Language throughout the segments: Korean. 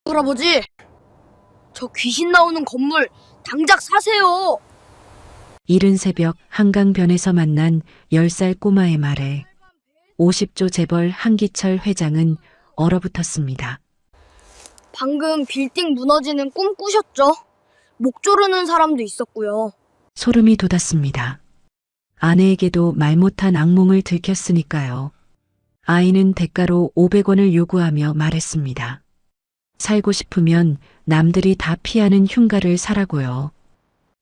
할아버지, 저 귀신 나오는 건물 당장 사세요. 이른 새벽 한강변에서 만난 10살 꼬마의 말에 50조 재벌 한기철 회장은 얼어붙었습니다. 방금 빌딩 무너지는 꿈 꾸셨죠? 목 조르는 사람도 있었고요. 소름이 돋았습니다. 아내에게도 말 못한 악몽을 들켰으니까요. 아이는 대가로 500원을 요구하며 말했습니다. 살고 싶으면 남들이 다 피하는 흉가를 사라고요.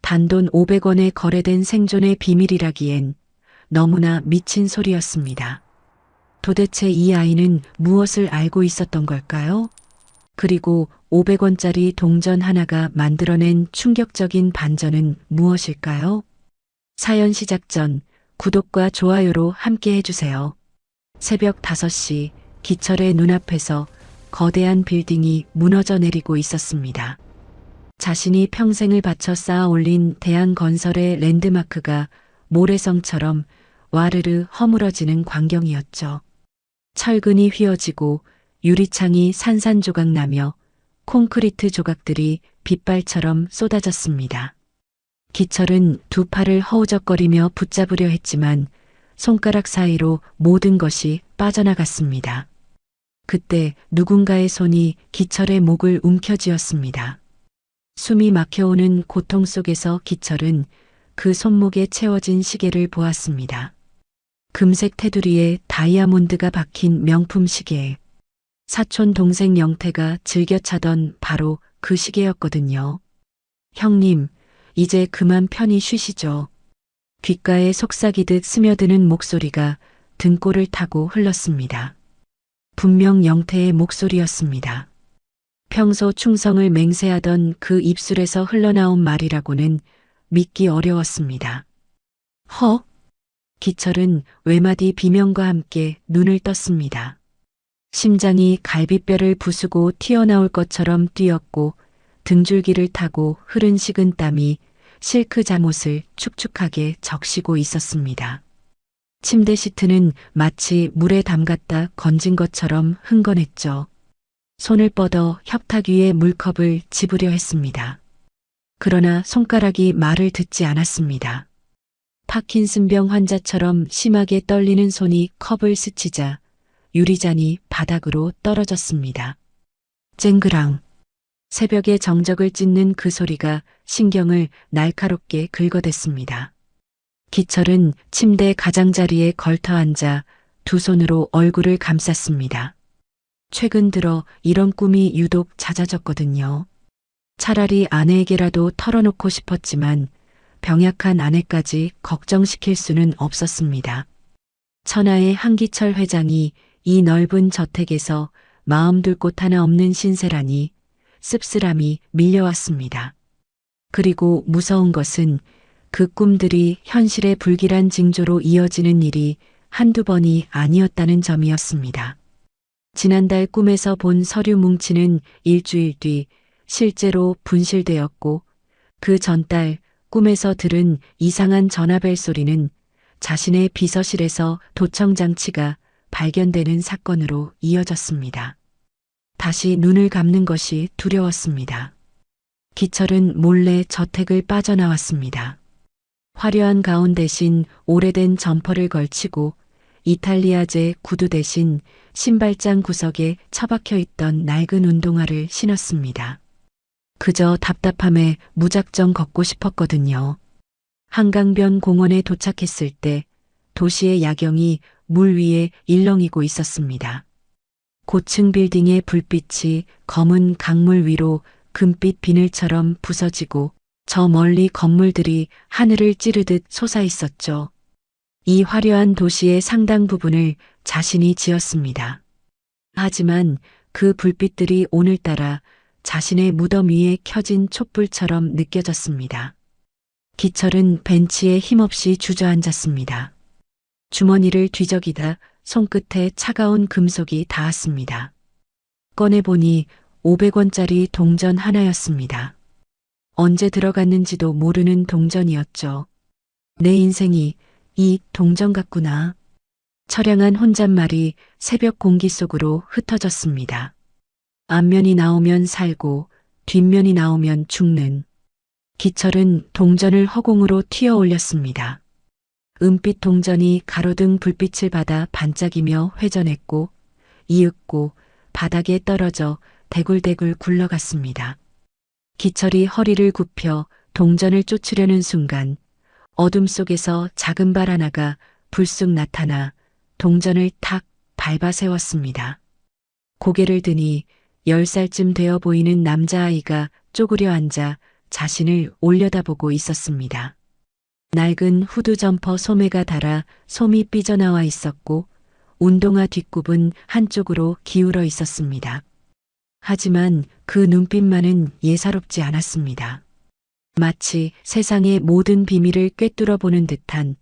단돈 500원에 거래된 생존의 비밀이라기엔 너무나 미친 소리였습니다. 도대체 이 아이는 무엇을 알고 있었던 걸까요? 그리고 500원짜리 동전 하나가 만들어낸 충격적인 반전은 무엇일까요? 사연 시작 전 구독과 좋아요로 함께 해주세요. 새벽 5시 기철의 눈앞에서 거대한 빌딩이 무너져 내리고 있었습니다. 자신이 평생을 바쳐 쌓아 올린 대한건설의 랜드마크가 모래성처럼 와르르 허물어지는 광경이었죠. 철근이 휘어지고 유리창이 산산조각 나며 콘크리트 조각들이 빗발처럼 쏟아졌습니다. 기철은 두 팔을 허우적거리며 붙잡으려 했지만 손가락 사이로 모든 것이 빠져나갔습니다. 그때 누군가의 손이 기철의 목을 움켜쥐었습니다. 숨이 막혀오는 고통 속에서 기철은 그 손목에 채워진 시계를 보았습니다. 금색 테두리에 다이아몬드가 박힌 명품 시계. 사촌 동생 영태가 즐겨 차던 바로 그 시계였거든요. 형님, 이제 그만 편히 쉬시죠. 귓가에 속삭이듯 스며드는 목소리가 등골을 타고 흘렀습니다. 분명 영태의 목소리였습니다. 평소 충성을 맹세하던 그 입술에서 흘러나온 말이라고는 믿기 어려웠습니다. 허? 기철은 외마디 비명과 함께 눈을 떴습니다. 심장이 갈비뼈를 부수고 튀어나올 것처럼 뛰었고 등줄기를 타고 흐른 식은 땀이 실크 잠옷을 축축하게 적시고 있었습니다. 침대 시트는 마치 물에 담갔다 건진 것처럼 흥건했죠. 손을 뻗어 협탁 위에 물컵을 집으려 했습니다. 그러나 손가락이 말을 듣지 않았습니다. 파킨슨병 환자처럼 심하게 떨리는 손이 컵을 스치자 유리잔이 바닥으로 떨어졌습니다. 쨍그랑. 새벽의 정적을 찢는 그 소리가 신경을 날카롭게 긁어댔습니다. 기철은 침대 가장자리에 걸터 앉아 두 손으로 얼굴을 감쌌습니다. 최근 들어 이런 꿈이 유독 잦아졌거든요. 차라리 아내에게라도 털어놓고 싶었지만 병약한 아내까지 걱정시킬 수는 없었습니다. 천하의 한기철 회장이 이 넓은 저택에서 마음 둘 곳 하나 없는 신세라니 씁쓸함이 밀려왔습니다. 그리고 무서운 것은 그 꿈들이 현실의 불길한 징조로 이어지는 일이 한두 번이 아니었다는 점이었습니다. 지난달 꿈에서 본 서류 뭉치는 일주일 뒤 실제로 분실되었고 그 전달 꿈에서 들은 이상한 전화벨 소리는 자신의 비서실에서 도청장치가 발견되는 사건으로 이어졌습니다. 다시 눈을 감는 것이 두려웠습니다. 기철은 몰래 저택을 빠져나왔습니다. 화려한 가운 대신 오래된 점퍼를 걸치고 이탈리아제 구두 대신 신발장 구석에 처박혀 있던 낡은 운동화를 신었습니다. 그저 답답함에 무작정 걷고 싶었거든요. 한강변 공원에 도착했을 때 도시의 야경이 물 위에 일렁이고 있었습니다. 고층 빌딩의 불빛이 검은 강물 위로 금빛 비늘처럼 부서지고 저 멀리 건물들이 하늘을 찌르듯 솟아 있었죠. 이 화려한 도시의 상당 부분을 자신이 지었습니다. 하지만 그 불빛들이 오늘따라 자신의 무덤 위에 켜진 촛불처럼 느껴졌습니다. 기철은 벤치에 힘없이 주저앉았습니다. 주머니를 뒤적이다 손끝에 차가운 금속이 닿았습니다. 꺼내보니 500원짜리 동전 하나였습니다. 언제 들어갔는지도 모르는 동전이었죠. 내 인생이 이 동전 같구나. 처량한 혼잣말이 새벽 공기 속으로 흩어졌습니다. 앞면이 나오면 살고 뒷면이 나오면 죽는. 기철은 동전을 허공으로 튀어 올렸습니다. 은빛 동전이 가로등 불빛을 받아 반짝이며 회전했고 이윽고 바닥에 떨어져 대굴대굴 굴러갔습니다. 기철이 허리를 굽혀 동전을 쫓으려는 순간 어둠 속에서 작은 발 하나가 불쑥 나타나 동전을 탁 밟아 세웠습니다. 고개를 드니 10살쯤 되어 보이는 남자아이가 쪼그려 앉아 자신을 올려다보고 있었습니다. 낡은 후드 점퍼 소매가 닳아 솜이 삐져나와 있었고 운동화 뒷굽은 한쪽으로 기울어 있었습니다. 하지만 그 눈빛만은 예사롭지 않았습니다. 마치 세상의 모든 비밀을 꿰뚫어 보는 듯한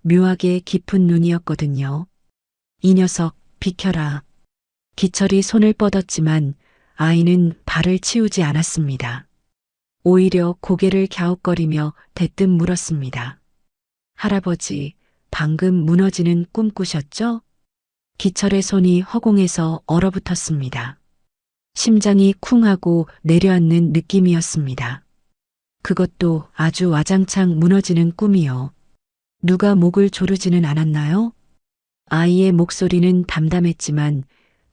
묘하게 깊은 눈이었거든요. 이 녀석 비켜라. 기철이 손을 뻗었지만 아이는 발을 치우지 않았습니다. 오히려 고개를 갸웃거리며 대뜸 물었습니다. 할아버지, 방금 무너지는 꿈 꾸셨죠? 기철의 손이 허공에서 얼어붙었습니다. 심장이 쿵하고 내려앉는 느낌이었습니다. 그것도 아주 와장창 무너지는 꿈이요. 누가 목을 조르지는 않았나요? 아이의 목소리는 담담했지만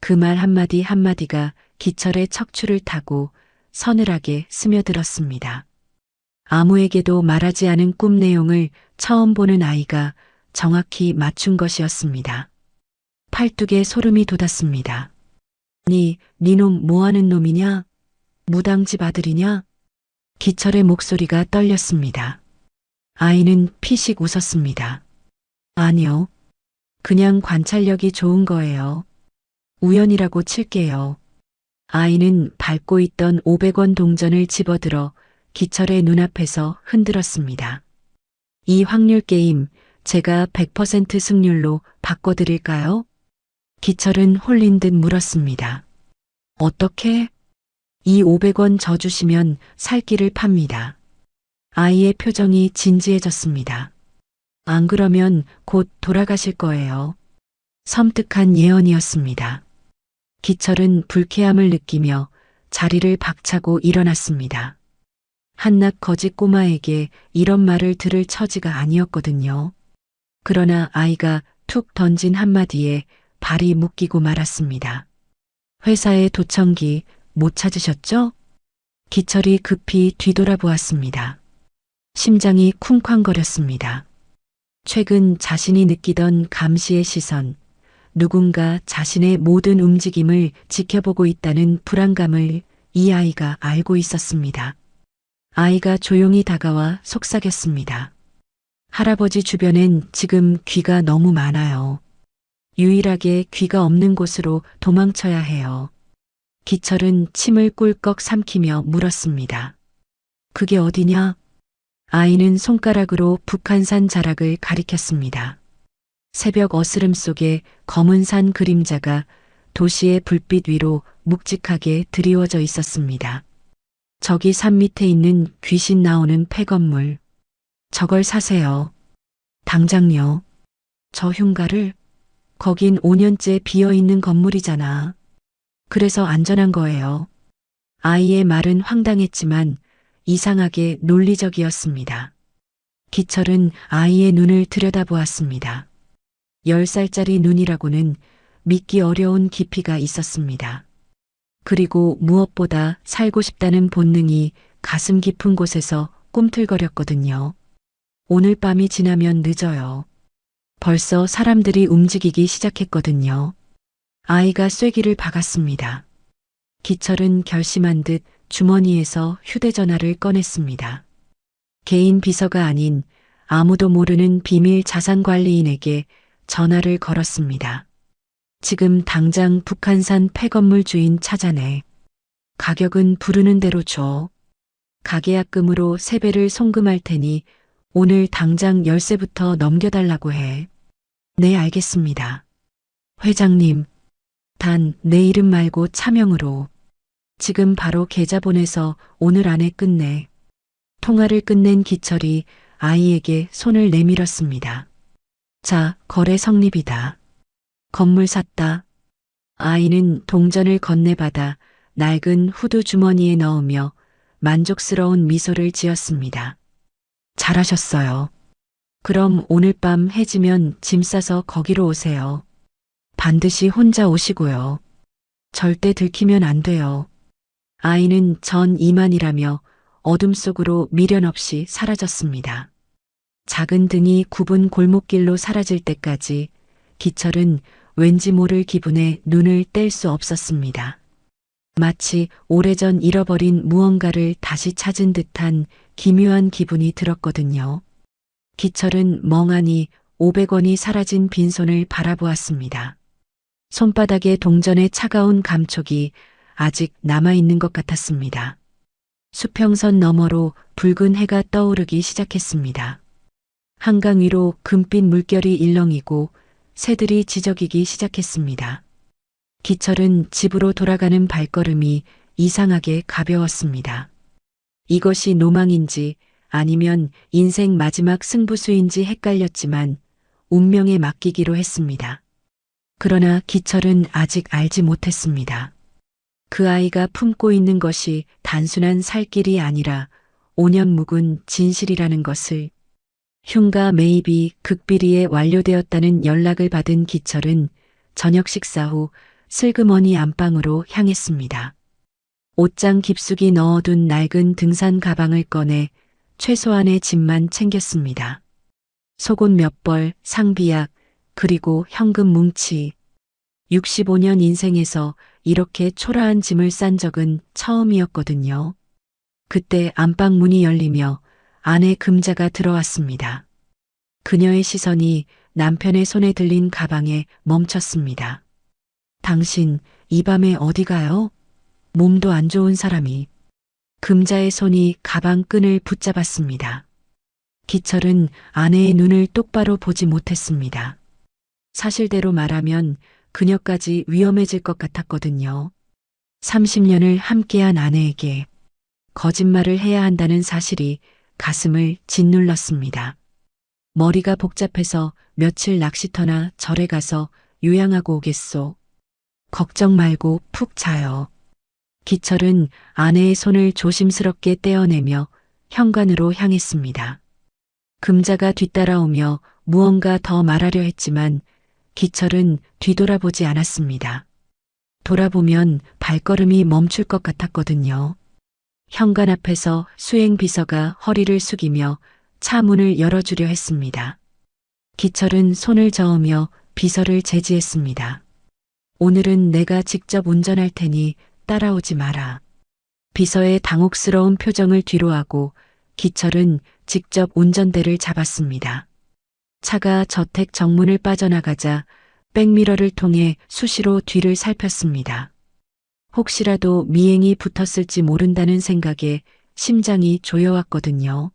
그 말 한마디 한마디가 기철의 척추를 타고 서늘하게 스며들었습니다. 아무에게도 말하지 않은 꿈 내용을 처음 보는 아이가 정확히 맞춘 것이었습니다. 팔뚝에 소름이 돋았습니다. 니놈 뭐하는 놈이냐? 무당집 아들이냐? 기철의 목소리가 떨렸습니다. 아이는 피식 웃었습니다. 아니요. 그냥 관찰력이 좋은 거예요. 우연이라고 칠게요. 아이는 밟고 있던 500원 동전을 집어들어 기철의 눈앞에서 흔들었습니다. 이 확률 게임 제가 100% 승률로 바꿔드릴까요? 기철은 홀린 듯 물었습니다. 어떻게? 이 500원 저 주시면 살 길을 팝니다. 아이의 표정이 진지해졌습니다. 안 그러면 곧 돌아가실 거예요. 섬뜩한 예언이었습니다. 기철은 불쾌함을 느끼며 자리를 박차고 일어났습니다. 한낱 거짓 꼬마에게 이런 말을 들을 처지가 아니었거든요. 그러나 아이가 툭 던진 한마디에 발이 묶이고 말았습니다. 회사의 도청기 못 찾으셨죠? 기철이 급히 뒤돌아보았습니다. 심장이 쿵쾅거렸습니다. 최근 자신이 느끼던 감시의 시선, 누군가 자신의 모든 움직임을 지켜보고 있다는 불안감을 이 아이가 알고 있었습니다. 아이가 조용히 다가와 속삭였습니다. 할아버지 주변엔 지금 귀가 너무 많아요. 유일하게 귀가 없는 곳으로 도망쳐야 해요. 기철은 침을 꿀꺽 삼키며 물었습니다. 그게 어디냐? 아이는 손가락으로 북한산 자락을 가리켰습니다. 새벽 어스름 속에 검은 산 그림자가 도시의 불빛 위로 묵직하게 드리워져 있었습니다. 저기 산 밑에 있는 귀신 나오는 폐건물. 저걸 사세요. 당장요. 저 흉가를? 거긴 5년째 비어있는 건물이잖아. 그래서 안전한 거예요. 아이의 말은 황당했지만 이상하게 논리적이었습니다. 기철은 아이의 눈을 들여다보았습니다. 10살짜리 눈이라고는 믿기 어려운 깊이가 있었습니다. 그리고 무엇보다 살고 싶다는 본능이 가슴 깊은 곳에서 꿈틀거렸거든요. 오늘 밤이 지나면 늦어요. 벌써 사람들이 움직이기 시작했거든요. 아이가 쐐기를 박았습니다. 기철은 결심한 듯 주머니에서 휴대전화를 꺼냈습니다. 개인 비서가 아닌 아무도 모르는 비밀 자산관리인에게 전화를 걸었습니다. 지금 당장 북한산 폐건물 주인 찾아내. 가격은 부르는 대로 줘. 가계약금으로 세배를 송금할 테니 오늘 당장 열쇠부터 넘겨달라고 해. 네, 알겠습니다. 회장님, 단 내 이름 말고 차명으로. 지금 바로 계좌 보내서 오늘 안에 끝내. 통화를 끝낸 기철이 아이에게 손을 내밀었습니다. 자, 거래 성립이다. 건물 샀다. 아이는 동전을 건네받아 낡은 후드 주머니에 넣으며 만족스러운 미소를 지었습니다. 잘하셨어요. 그럼 오늘 밤 해지면 짐 싸서 거기로 오세요. 반드시 혼자 오시고요. 절대 들키면 안 돼요. 아이는 전 이만이라며 어둠 속으로 미련 없이 사라졌습니다. 작은 등이 굽은 골목길로 사라질 때까지 기철은 왠지 모를 기분에 눈을 뗄 수 없었습니다. 마치 오래전 잃어버린 무언가를 다시 찾은 듯한 기묘한 기분이 들었거든요. 기철은 멍하니 500원이 사라진 빈손을 바라보았습니다. 손바닥에 동전의 차가운 감촉이 아직 남아있는 것 같았습니다. 수평선 너머로 붉은 해가 떠오르기 시작했습니다. 한강 위로 금빛 물결이 일렁이고 새들이 지저귀기 시작했습니다. 기철은 집으로 돌아가는 발걸음이 이상하게 가벼웠습니다. 이것이 노망인지 아니면 인생 마지막 승부수인지 헷갈렸지만 운명에 맡기기로 했습니다. 그러나 기철은 아직 알지 못했습니다. 그 아이가 품고 있는 것이 단순한 살길이 아니라 5년 묵은 진실이라는 것을. 흉가 매입이 극비리에 완료되었다는 연락을 받은 기철은 저녁 식사 후 슬그머니 안방으로 향했습니다. 옷장 깊숙이 넣어둔 낡은 등산 가방을 꺼내 최소한의 짐만 챙겼습니다. 속옷 몇 벌, 상비약, 그리고 현금 뭉치. 65년 인생에서 이렇게 초라한 짐을 싼 적은 처음이었거든요. 그때 안방 문이 열리며 안에 금자가 들어왔습니다. 그녀의 시선이 남편의 손에 들린 가방에 멈췄습니다. 당신 이 밤에 어디 가요? 몸도 안 좋은 사람이. 금자의 손이 가방 끈을 붙잡았습니다. 기철은 아내의 눈을 똑바로 보지 못했습니다. 사실대로 말하면 그녀까지 위험해질 것 같았거든요. 30년을 함께한 아내에게 거짓말을 해야 한다는 사실이 가슴을 짓눌렀습니다. 머리가 복잡해서 며칠 낚시터나 절에 가서 요양하고 오겠소. 걱정 말고 푹 자요. 기철은 아내의 손을 조심스럽게 떼어내며 현관으로 향했습니다. 금자가 뒤따라오며 무언가 더 말하려 했지만 기철은 뒤돌아보지 않았습니다. 돌아보면 발걸음이 멈출 것 같았거든요. 현관 앞에서 수행 비서가 허리를 숙이며 차 문을 열어주려 했습니다. 기철은 손을 저으며 비서를 제지했습니다. 오늘은 내가 직접 운전할 테니 따라오지 마라. 비서의 당혹스러운 표정을 뒤로하고 기철은 직접 운전대를 잡았습니다. 차가 저택 정문을 빠져나가자 백미러를 통해 수시로 뒤를 살폈습니다. 혹시라도 미행이 붙었을지 모른다는 생각에 심장이 조여왔거든요.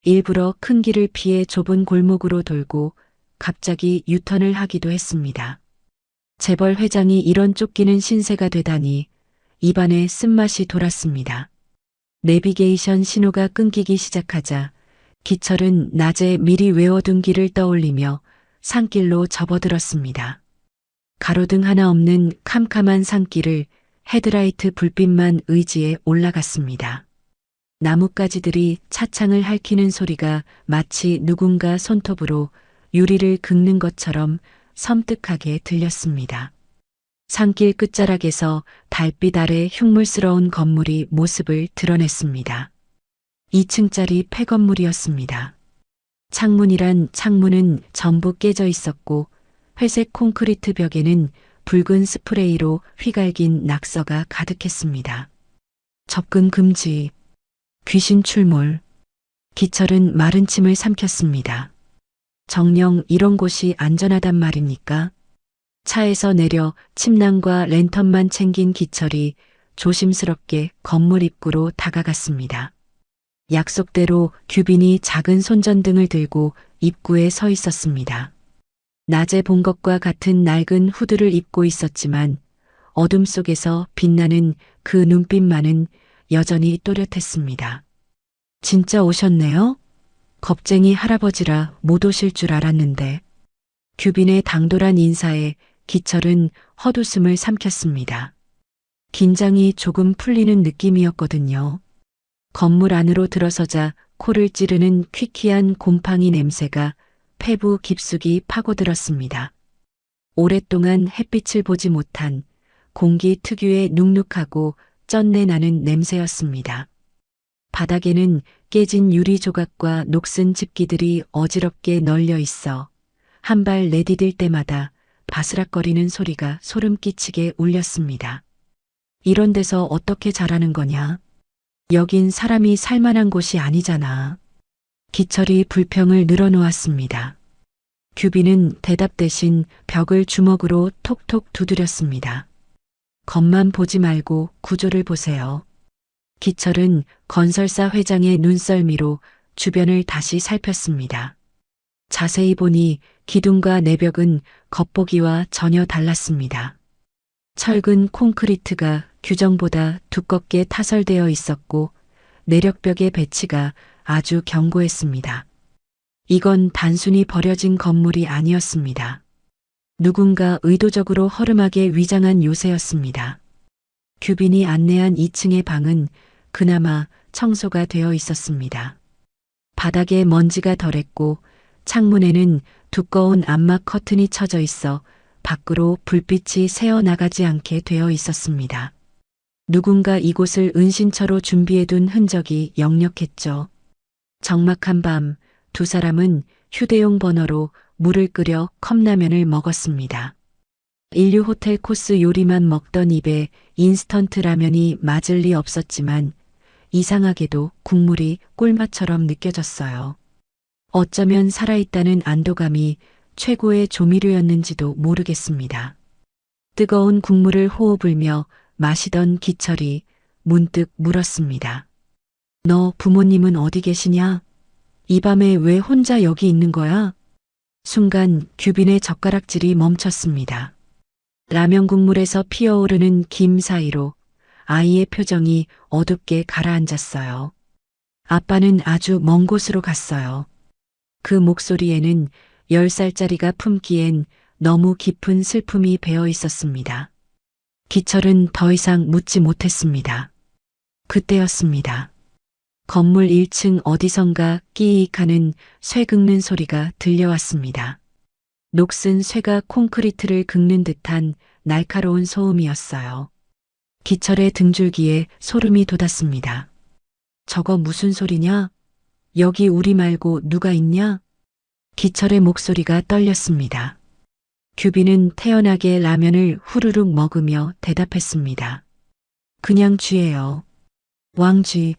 일부러 큰 길을 피해 좁은 골목으로 돌고 갑자기 유턴을 하기도 했습니다. 재벌 회장이 이런 쫓기는 신세가 되다니 입안에 쓴맛이 돌았습니다. 내비게이션 신호가 끊기기 시작하자 기철은 낮에 미리 외워둔 길을 떠올리며 산길로 접어들었습니다. 가로등 하나 없는 캄캄한 산길을 헤드라이트 불빛만 의지해 올라갔습니다. 나뭇가지들이 차창을 핥히는 소리가 마치 누군가 손톱으로 유리를 긁는 것처럼 섬뜩하게 들렸습니다. 산길 끝자락에서 달빛 아래 흉물스러운 건물이 모습을 드러냈습니다. 2층짜리 폐건물이었습니다. 창문이란 창문은 전부 깨져 있었고 회색 콘크리트 벽에는 붉은 스프레이로 휘갈긴 낙서가 가득했습니다. 접근 금지. 귀신 출몰. 기철은 마른 침을 삼켰습니다. 정녕 이런 곳이 안전하단 말입니까? 차에서 내려 침낭과 랜턴만 챙긴 기철이 조심스럽게 건물 입구로 다가갔습니다. 약속대로 규빈이 작은 손전등을 들고 입구에 서 있었습니다. 낮에 본 것과 같은 낡은 후드를 입고 있었지만 어둠 속에서 빛나는 그 눈빛만은 여전히 또렷했습니다. 진짜 오셨네요? 겁쟁이 할아버지라 못 오실 줄 알았는데. 규빈의 당돌한 인사에 기철은 헛웃음을 삼켰습니다. 긴장이 조금 풀리는 느낌이었거든요. 건물 안으로 들어서자 코를 찌르는 퀴퀴한 곰팡이 냄새가 폐부 깊숙이 파고들었습니다. 오랫동안 햇빛을 보지 못한 공기 특유의 눅눅하고 쩐내 나는 냄새였습니다. 바닥에는 깨진 유리 조각과 녹슨 집기들이 어지럽게 널려 있어 한 발 내디딜 때마다 바스락거리는 소리가 소름 끼치게 울렸습니다. 이런 데서 어떻게 자라는 거냐? 여긴 사람이 살만한 곳이 아니잖아. 기철이 불평을 늘어놓았습니다. 규빈은 대답 대신 벽을 주먹으로 톡톡 두드렸습니다. 겉만 보지 말고 구조를 보세요. 기철은 건설사 회장의 눈썰미로 주변을 다시 살폈습니다. 자세히 보니 기둥과 내벽은 겉보기와 전혀 달랐습니다. 철근 콘크리트가 규정보다 두껍게 타설되어 있었고 내력벽의 배치가 아주 견고했습니다. 이건 단순히 버려진 건물이 아니었습니다. 누군가 의도적으로 허름하게 위장한 요새였습니다. 규빈이 안내한 2층의 방은 그나마 청소가 되어 있었습니다. 바닥에 먼지가 덜했고 창문에는 두꺼운 암막 커튼이 쳐져 있어 밖으로 불빛이 새어나가지 않게 되어 있었습니다. 누군가 이곳을 은신처로 준비해둔 흔적이 역력했죠. 적막한 밤, 두 사람은 휴대용 버너로 물을 끓여 컵라면을 먹었습니다. 인류 호텔 코스 요리만 먹던 입에 인스턴트 라면이 맞을 리 없었지만 이상하게도 국물이 꿀맛처럼 느껴졌어요. 어쩌면 살아있다는 안도감이 최고의 조미료였는지도 모르겠습니다. 뜨거운 국물을 호호 불며 마시던 기철이 문득 물었습니다. 너 부모님은 어디 계시냐? 이 밤에 왜 혼자 여기 있는 거야? 순간 규빈의 젓가락질이 멈췄습니다. 라면 국물에서 피어오르는 김 사이로 아이의 표정이 어둡게 가라앉았어요. 아빠는 아주 먼 곳으로 갔어요. 그 목소리에는 10살짜리가 품기엔 너무 깊은 슬픔이 배어 있었습니다. 기철은 더 이상 묻지 못했습니다. 그때였습니다. 건물 1층 어디선가 끼익하는 쇠 긁는 소리가 들려왔습니다. 녹슨 쇠가 콘크리트를 긁는 듯한 날카로운 소음이었어요. 기철의 등줄기에 소름이 돋았습니다. 저거 무슨 소리냐? 여기 우리 말고 누가 있냐? 기철의 목소리가 떨렸습니다. 규빈은 태연하게 라면을 후루룩 먹으며 대답했습니다. 그냥 쥐예요. 왕쥐.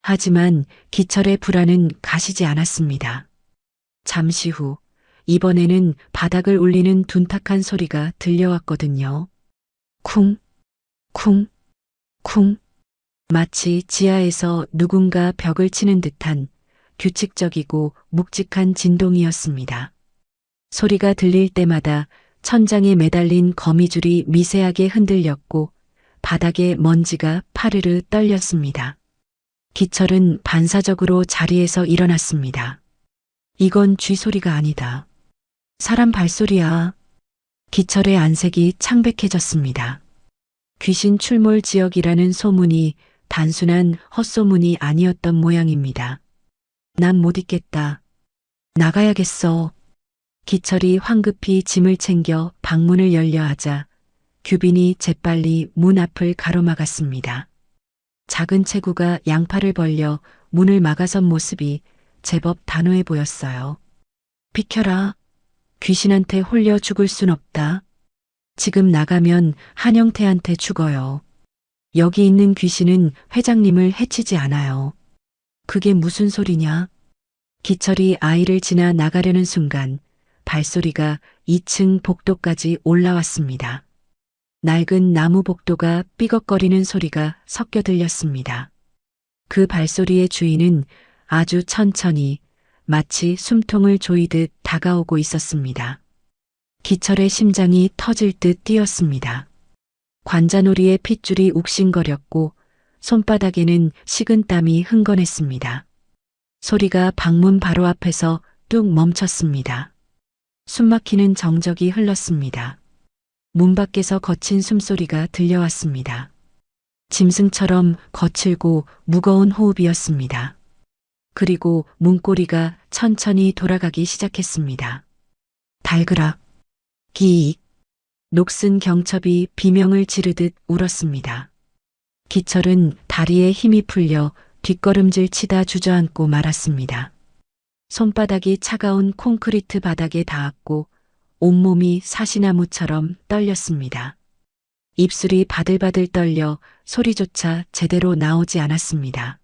하지만 기철의 불안은 가시지 않았습니다. 잠시 후 이번에는 바닥을 울리는 둔탁한 소리가 들려왔거든요. 쿵, 쿵, 쿵. 마치 지하에서 누군가 벽을 치는 듯한 규칙적이고 묵직한 진동이었습니다. 소리가 들릴 때마다 천장에 매달린 거미줄이 미세하게 흔들렸고 바닥에 먼지가 파르르 떨렸습니다. 기철은 반사적으로 자리에서 일어났습니다. 이건 쥐 소리가 아니다. 사람 발소리야. 기철의 안색이 창백해졌습니다. 귀신 출몰 지역이라는 소문이 단순한 헛소문이 아니었던 모양입니다. 난 못 있겠다. 나가야겠어. 기철이 황급히 짐을 챙겨 방문을 열려 하자 규빈이 재빨리 문 앞을 가로막았습니다. 작은 체구가 양팔을 벌려 문을 막아선 모습이 제법 단호해 보였어요. 비켜라. 귀신한테 홀려 죽을 순 없다. 지금 나가면 한영태한테 죽어요. 여기 있는 귀신은 회장님을 해치지 않아요. 그게 무슨 소리냐? 기철이 아이를 지나 나가려는 순간 발소리가 2층 복도까지 올라왔습니다. 낡은 나무 복도가 삐걱거리는 소리가 섞여 들렸습니다. 그 발소리의 주인은 아주 천천히 마치 숨통을 조이듯 다가오고 있었습니다. 기철의 심장이 터질 듯 뛰었습니다. 관자놀이의 핏줄이 욱신거렸고 손바닥에는 식은땀이 흥건했습니다. 소리가 방문 바로 앞에서 뚝 멈췄습니다. 숨막히는 정적이 흘렀습니다. 문 밖에서 거친 숨소리가 들려왔습니다. 짐승처럼 거칠고 무거운 호흡이었습니다. 그리고 문고리가 천천히 돌아가기 시작했습니다. 달그락, 기익, 녹슨 경첩이 비명을 지르듯 울었습니다. 기철은 다리에 힘이 풀려 뒷걸음질 치다 주저앉고 말았습니다. 손바닥이 차가운 콘크리트 바닥에 닿았고 온몸이 사시나무처럼 떨렸습니다. 입술이 바들바들 떨려 소리조차 제대로 나오지 않았습니다.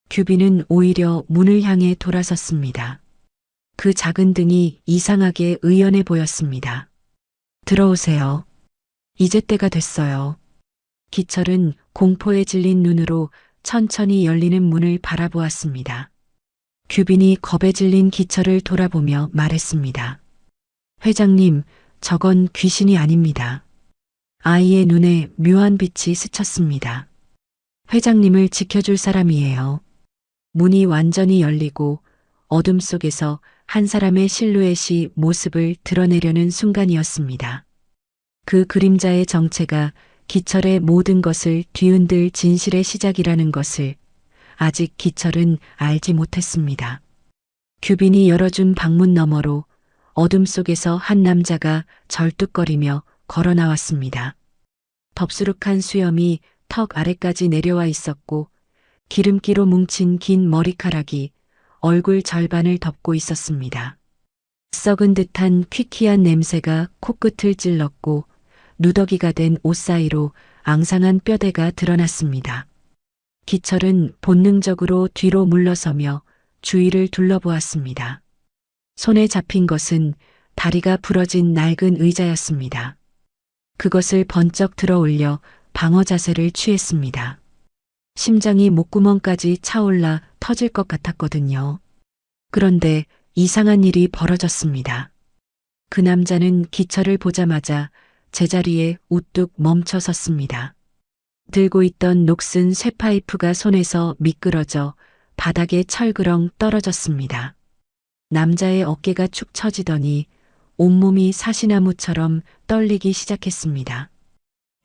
규빈은 오히려 문을 향해 돌아섰습니다. 그 작은 등이 이상하게 의연해 보였습니다. 들어오세요. 이제 때가 됐어요. 기철은 공포에 질린 눈으로 천천히 열리는 문을 바라보았습니다. 규빈이 겁에 질린 기철을 돌아보며 말했습니다. 회장님, 저건 귀신이 아닙니다. 아이의 눈에 묘한 빛이 스쳤습니다. 회장님을 지켜줄 사람이에요. 문이 완전히 열리고 어둠 속에서 한 사람의 실루엣이 모습을 드러내려는 순간이었습니다. 그 그림자의 정체가 기철의 모든 것을 뒤흔들 진실의 시작이라는 것을 아직 기철은 알지 못했습니다. 규빈이 열어준 방문 너머로 어둠 속에서 한 남자가 절뚝거리며 걸어 나왔습니다. 덥수룩한 수염이 턱 아래까지 내려와 있었고 기름기로 뭉친 긴 머리카락이 얼굴 절반을 덮고 있었습니다. 썩은 듯한 퀴퀴한 냄새가 코끝을 찔렀고 누더기가 된 옷 사이로 앙상한 뼈대가 드러났습니다. 기철은 본능적으로 뒤로 물러서며 주위를 둘러보았습니다. 손에 잡힌 것은 다리가 부러진 낡은 의자였습니다. 그것을 번쩍 들어 올려 방어 자세를 취했습니다. 심장이 목구멍까지 차올라 터질 것 같았거든요. 그런데 이상한 일이 벌어졌습니다. 그 남자는 기철을 보자마자 제자리에 우뚝 멈춰 섰습니다. 들고 있던 녹슨 쇠파이프가 손에서 미끄러져 바닥에 철그렁 떨어졌습니다. 남자의 어깨가 축 처지더니 온몸이 사시나무처럼 떨리기 시작했습니다.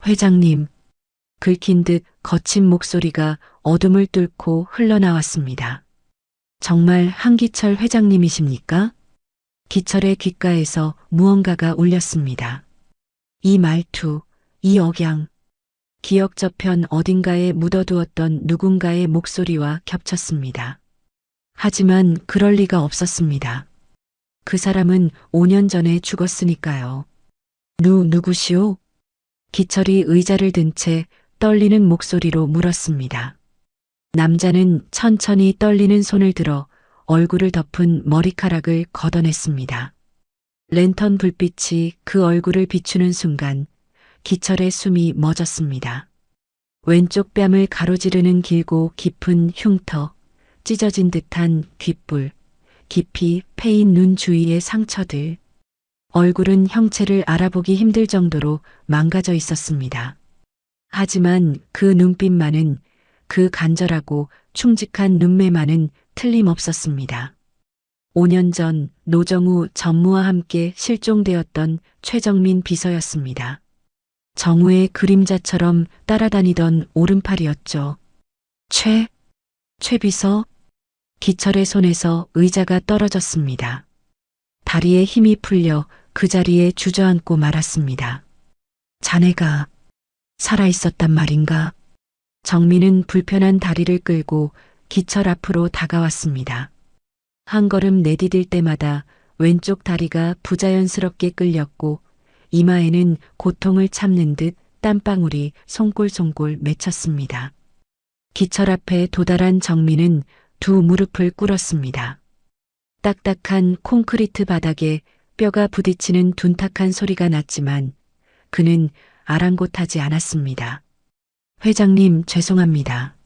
회장님, 긁힌 듯 거친 목소리가 어둠을 뚫고 흘러나왔습니다. 정말 한기철 회장님이십니까? 기철의 귓가에서 무언가가 울렸습니다. 이 말투, 이 억양, 기억 저편 어딘가에 묻어두었던 누군가의 목소리와 겹쳤습니다. 하지만 그럴 리가 없었습니다. 그 사람은 5년 전에 죽었으니까요. 누구시오? 기철이 의자를 든 채 떨리는 목소리로 물었습니다. 남자는 천천히 떨리는 손을 들어 얼굴을 덮은 머리카락을 걷어냈습니다. 랜턴 불빛이 그 얼굴을 비추는 순간 기철의 숨이 멎었습니다. 왼쪽 뺨을 가로지르는 길고 깊은 흉터, 찢어진 듯한 귓불, 깊이 패인 눈 주위의 상처들. 얼굴은 형체를 알아보기 힘들 정도로 망가져 있었습니다. 하지만 그 눈빛만은, 그 간절하고 충직한 눈매만은 틀림없었습니다. 5년 전 노정우 전무와 함께 실종되었던 최정민 비서였습니다. 정우의 그림자처럼 따라다니던 오른팔이었죠. 최 비서? 기철의 손에서 의자가 떨어졌습니다. 다리에 힘이 풀려 그 자리에 주저앉고 말았습니다. 자네가 살아있었단 말인가? 정민은 불편한 다리를 끌고 기철 앞으로 다가왔습니다. 한 걸음 내디딜 때마다 왼쪽 다리가 부자연스럽게 끌렸고 이마에는 고통을 참는 듯 땀방울이 송골송골 맺혔습니다. 기철 앞에 도달한 정민은 두 무릎을 꿇었습니다. 딱딱한 콘크리트 바닥에 뼈가 부딪히는 둔탁한 소리가 났지만 그는 아랑곳하지 않았습니다. 회장님, 죄송합니다.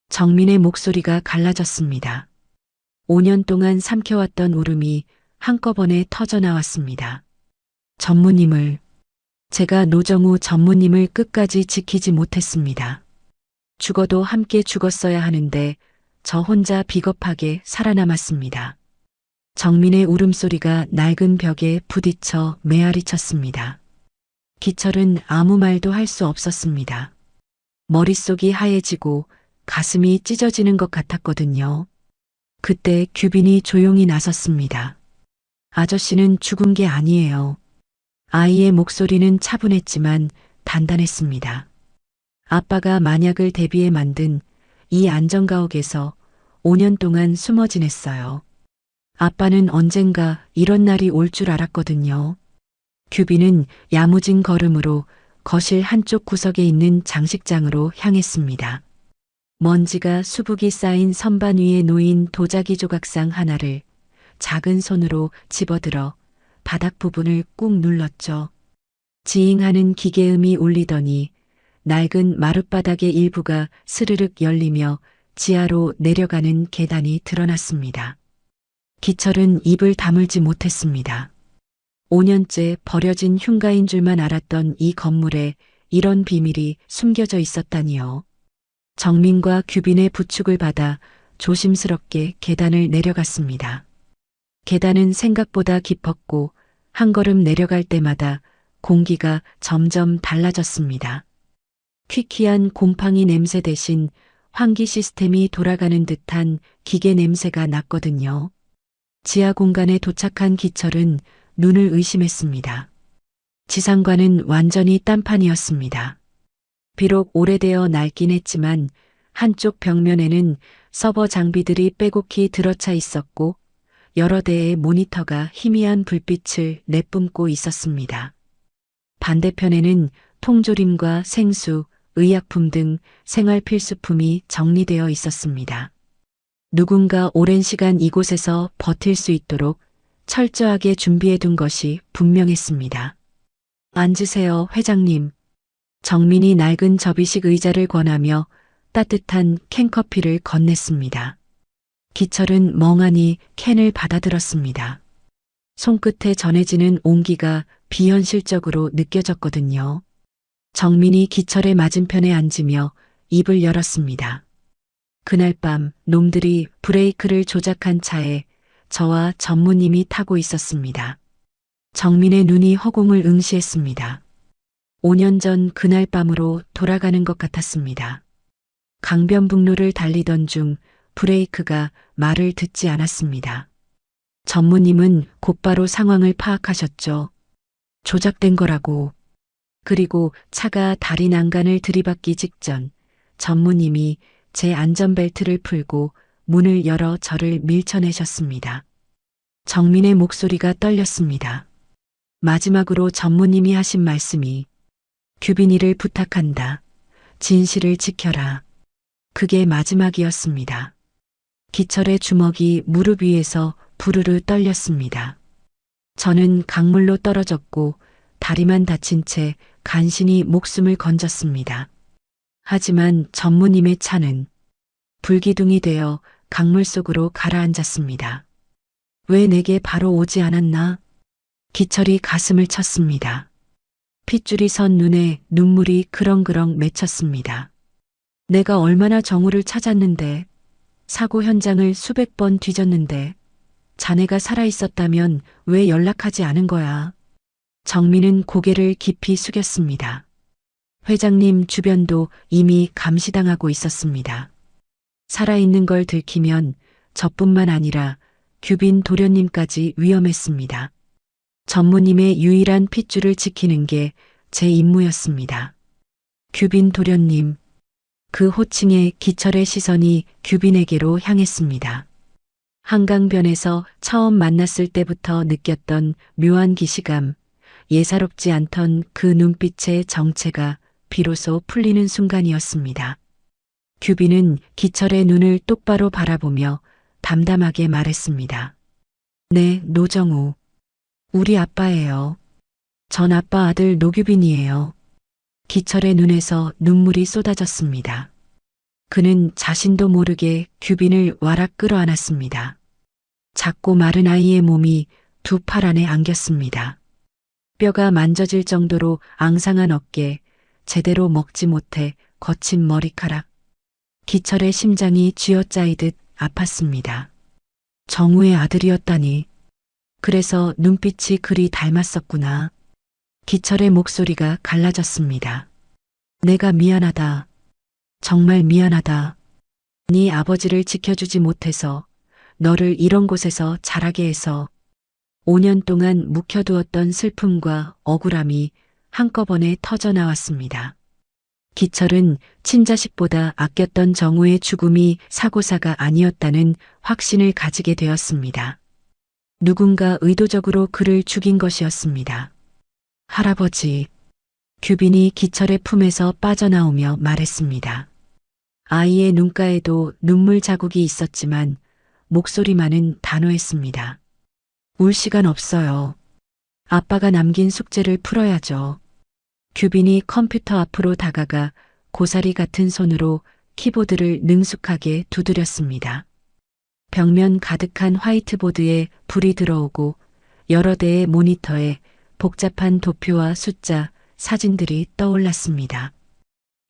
정민의 목소리가 갈라졌습니다. 5년 동안 삼켜왔던 울음이 한꺼번에 터져나왔습니다. 전무님을, 제가 노정우 전무님을 끝까지 지키지 못했습니다. 죽어도 함께 죽었어야 하는데 저 혼자 비겁하게 살아남았습니다. 정민의 울음소리가 낡은 벽에 부딪혀 메아리 쳤습니다. 기철은 아무 말도 할 수 없었습니다. 머릿속이 하얘지고 가슴이 찢어지는 것 같았거든요. 그때 규빈이 조용히 나섰습니다. 아저씨는 죽은 게 아니에요. 아이의 목소리는 차분했지만 단단했습니다. 아빠가 만약을 대비해 만든 이 안전가옥에서 5년 동안 숨어 지냈어요. 아빠는 언젠가 이런 날이 올 줄 알았거든요. 규빈은 야무진 걸음으로 거실 한쪽 구석에 있는 장식장으로 향했습니다. 먼지가 수북이 쌓인 선반 위에 놓인 도자기 조각상 하나를 작은 손으로 집어들어 바닥 부분을 꾹 눌렀죠. 지잉하는 기계음이 울리더니 낡은 마룻바닥의 일부가 스르륵 열리며 지하로 내려가는 계단이 드러났습니다. 기철은 입을 다물지 못했습니다. 5년째 버려진 흉가인 줄만 알았던 이 건물에 이런 비밀이 숨겨져 있었다니요. 정민과 규빈의 부축을 받아 조심스럽게 계단을 내려갔습니다. 계단은 생각보다 깊었고 한 걸음 내려갈 때마다 공기가 점점 달라졌습니다. 퀴퀴한 곰팡이 냄새 대신 환기 시스템이 돌아가는 듯한 기계 냄새가 났거든요. 지하 공간에 도착한 기철은 눈을 의심했습니다. 지상과는 완전히 딴판이었습니다. 비록 오래되어 낡긴 했지만 한쪽 벽면에는 서버 장비들이 빼곡히 들어차 있었고 여러 대의 모니터가 희미한 불빛을 내뿜고 있었습니다. 반대편에는 통조림과 생수, 의약품 등 생활 필수품이 정리되어 있었습니다. 누군가 오랜 시간 이곳에서 버틸 수 있도록 철저하게 준비해 둔 것이 분명했습니다. 앉으세요, 회장님. 정민이 낡은 접이식 의자를 권하며 따뜻한 캔커피를 건넸습니다. 기철은 멍하니 캔을 받아들었습니다. 손끝에 전해지는 온기가 비현실적으로 느껴졌거든요. 정민이 기철의 맞은편에 앉으며 입을 열었습니다. 그날 밤 놈들이 브레이크를 조작한 차에 저와 전무님이 타고 있었습니다. 정민의 눈이 허공을 응시했습니다. 5년 전 그날 밤으로 돌아가는 것 같았습니다. 강변북로를 달리던 중 브레이크가 말을 듣지 않았습니다. 전무님은 곧바로 상황을 파악하셨죠. 조작된 거라고. 그리고 차가 다리 난간을 들이받기 직전 전무님이 제 안전벨트를 풀고 문을 열어 저를 밀쳐내셨습니다. 정민의 목소리가 떨렸습니다. 마지막으로 전무님이 하신 말씀이 규빈이를 부탁한다. 진실을 지켜라. 그게 마지막이었습니다. 기철의 주먹이 무릎 위에서 부르르 떨렸습니다. 저는 강물로 떨어졌고 다리만 다친 채 간신히 목숨을 건졌습니다. 하지만 전무님의 차는 불기둥이 되어 강물 속으로 가라앉았습니다. 왜 내게 바로 오지 않았나? 기철이 가슴을 쳤습니다. 핏줄이 선 눈에 눈물이 그렁그렁 맺혔습니다. 내가 얼마나 정우를 찾았는데, 사고 현장을 수백 번 뒤졌는데, 자네가 살아있었다면 왜 연락하지 않은 거야? 정민은 고개를 깊이 숙였습니다. 회장님 주변도 이미 감시당하고 있었습니다. 살아있는 걸 들키면 저뿐만 아니라 규빈 도련님까지 위험했습니다. 전무님의 유일한 핏줄을 지키는 게 제 임무였습니다. 규빈 도련님. 그 호칭에 기철의 시선이 규빈에게로 향했습니다. 한강변에서 처음 만났을 때부터 느꼈던 묘한 기시감, 예사롭지 않던 그 눈빛의 정체가 비로소 풀리는 순간이었습니다. 규빈은 기철의 눈을 똑바로 바라보며 담담하게 말했습니다. 네, 노정우. 우리 아빠예요. 전 아빠 아들 노규빈이에요. 기철의 눈에서 눈물이 쏟아졌습니다. 그는 자신도 모르게 규빈을 와락 끌어안았습니다. 작고 마른 아이의 몸이 두 팔 안에 안겼습니다. 뼈가 만져질 정도로 앙상한 어깨, 제대로 먹지 못해 거친 머리카락. 기철의 심장이 쥐어짜이듯 아팠습니다. 정우의 아들이었다니. 그래서 눈빛이 그리 닮았었구나. 기철의 목소리가 갈라졌습니다. 내가 미안하다. 정말 미안하다. 네 아버지를 지켜주지 못해서 너를 이런 곳에서 자라게 해서 5년 동안 묵혀두었던 슬픔과 억울함이 한꺼번에 터져 나왔습니다. 기철은 친자식보다 아꼈던 정우의 죽음이 사고사가 아니었다는 확신을 가지게 되었습니다. 누군가 의도적으로 그를 죽인 것이었습니다. 할아버지, 규빈이 기철의 품에서 빠져나오며 말했습니다. 아이의 눈가에도 눈물 자국이 있었지만 목소리만은 단호했습니다. 울 시간 없어요. 아빠가 남긴 숙제를 풀어야죠. 규빈이 컴퓨터 앞으로 다가가 고사리 같은 손으로 키보드를 능숙하게 두드렸습니다. 벽면 가득한 화이트보드에 불이 들어오고 여러 대의 모니터에 복잡한 도표와 숫자, 사진들이 떠올랐습니다.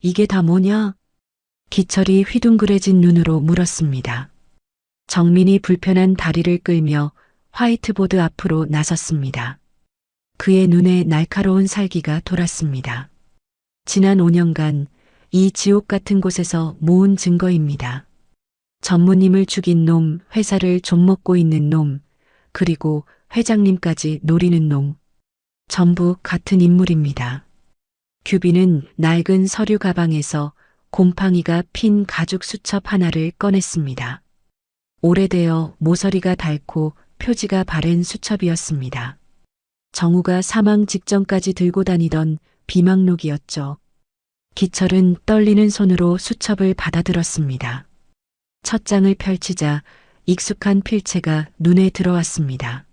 이게 다 뭐냐? 기철이 휘둥그레진 눈으로 물었습니다. 정민이 불편한 다리를 끌며 화이트보드 앞으로 나섰습니다. 그의 눈에 날카로운 살기가 돌았습니다. 지난 5년간 이 지옥 같은 곳에서 모은 증거입니다. 전무님을 죽인 놈, 회사를 좀먹고 있는 놈, 그리고 회장님까지 노리는 놈. 전부 같은 인물입니다. 규빈은 낡은 서류 가방에서 곰팡이가 핀 가죽 수첩 하나를 꺼냈습니다. 오래되어 모서리가 닳고 표지가 바랜 수첩이었습니다. 정우가 사망 직전까지 들고 다니던 비망록이었죠. 기철은 떨리는 손으로 수첩을 받아들었습니다. 첫 장을 펼치자 익숙한 필체가 눈에 들어왔습니다.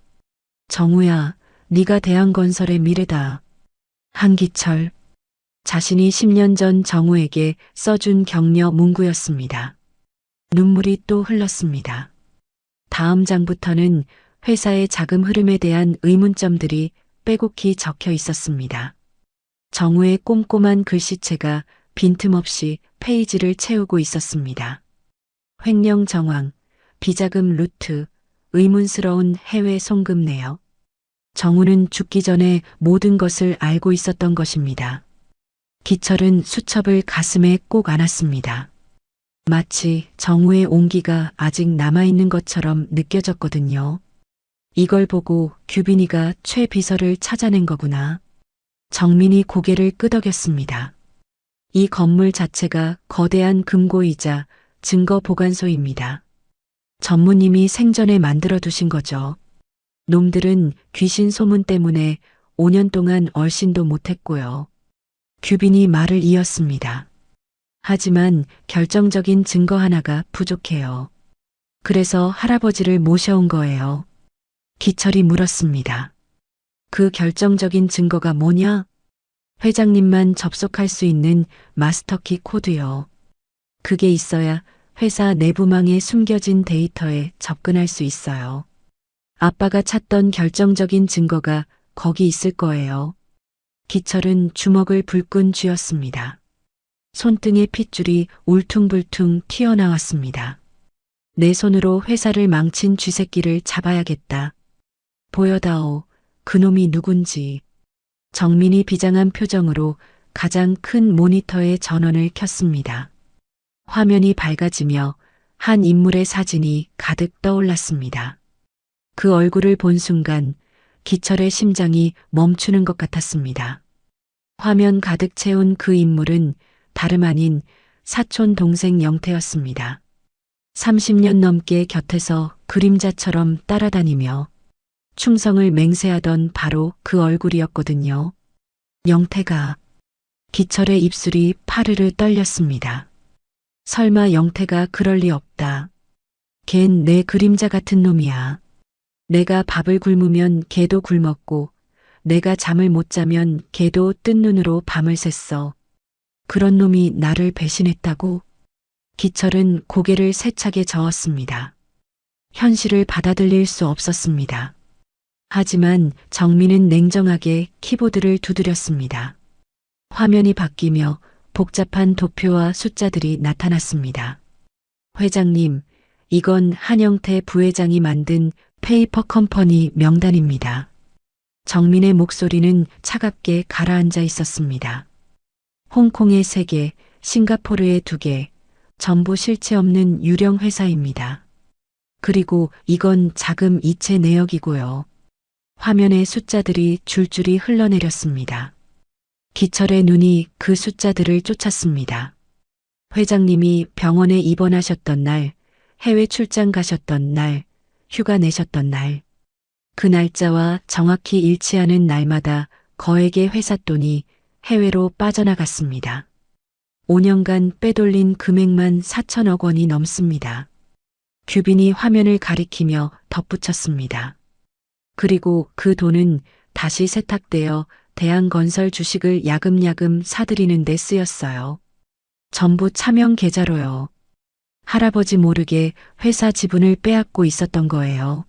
정우야, 네가 대한건설의 미래다. 한기철. 자신이 10년 전 정우에게 써준 격려 문구였습니다. 눈물이 또 흘렀습니다. 다음 장부터는 회사의 자금 흐름에 대한 의문점들이 빼곡히 적혀 있었습니다. 정우의 꼼꼼한 글씨체가 빈틈없이 페이지를 채우고 있었습니다. 횡령 정황, 비자금 루트, 의문스러운 해외 송금 내역. 정우는 죽기 전에 모든 것을 알고 있었던 것입니다. 기철은 수첩을 가슴에 꼭 안았습니다. 마치 정우의 온기가 아직 남아있는 것처럼 느껴졌거든요. 이걸 보고 규빈이가 최 비서를 찾아낸 거구나. 정민이 고개를 끄덕였습니다. 이 건물 자체가 거대한 금고이자 증거 보관소입니다. 전무님이 생전에 만들어 두신 거죠. 놈들은 귀신 소문 때문에 5년 동안 얼씬도 못했고요. 규빈이 말을 이었습니다. 하지만 결정적인 증거 하나가 부족해요. 그래서 할아버지를 모셔온 거예요. 기철이 물었습니다. 그 결정적인 증거가 뭐냐? 회장님만 접속할 수 있는 마스터키 코드요. 그게 있어야 회사 내부망에 숨겨진 데이터에 접근할 수 있어요. 아빠가 찾던 결정적인 증거가 거기 있을 거예요. 기철은 주먹을 불끈 쥐었습니다. 손등의 핏줄이 울퉁불퉁 튀어나왔습니다. 내 손으로 회사를 망친 쥐새끼를 잡아야겠다. 보여다오. 그놈이 누군지. 정민이 비장한 표정으로 가장 큰 모니터의 전원을 켰습니다. 화면이 밝아지며 한 인물의 사진이 가득 떠올랐습니다. 그 얼굴을 본 순간 기철의 심장이 멈추는 것 같았습니다. 화면 가득 채운 그 인물은 다름 아닌 사촌 동생 영태였습니다. 30년 넘게 곁에서 그림자처럼 따라다니며 충성을 맹세하던 바로 그 얼굴이었거든요. 영태가. 기철의 입술이 파르르 떨렸습니다. 설마 영태가 그럴 리 없다. 걘 내 그림자 같은 놈이야. 내가 밥을 굶으면 걔도 굶었고 내가 잠을 못 자면 걔도 뜬 눈으로 밤을 샜어. 그런 놈이 나를 배신했다고? 기철은 고개를 세차게 저었습니다. 현실을 받아들일 수 없었습니다. 하지만 정민은 냉정하게 키보드를 두드렸습니다. 화면이 바뀌며 복잡한 도표와 숫자들이 나타났습니다. 회장님, 이건 한영태 부회장이 만든 페이퍼 컴퍼니 명단입니다. 정민의 목소리는 차갑게 가라앉아 있었습니다. 홍콩의 세계, 싱가포르에 2개, 전부 실체 없는 유령 회사입니다. 그리고 이건 자금 이체 내역이고요. 화면에 숫자들이 줄줄이 흘러내렸습니다. 기철의 눈이 그 숫자들을 쫓았습니다. 회장님이 병원에 입원하셨던 날, 해외 출장 가셨던 날, 휴가 내셨던 날, 그 날짜와 정확히 일치하는 날마다 거액의 회사 돈이 해외로 빠져나갔습니다. 5년간 빼돌린 금액만 4천억 원이 넘습니다. 규빈이 화면을 가리키며 덧붙였습니다. 그리고 그 돈은 다시 세탁되어 대한건설 주식을 야금야금 사들이는 데 쓰였어요. 전부 차명 계좌로요. 할아버지 모르게 회사 지분을 빼앗고 있었던 거예요.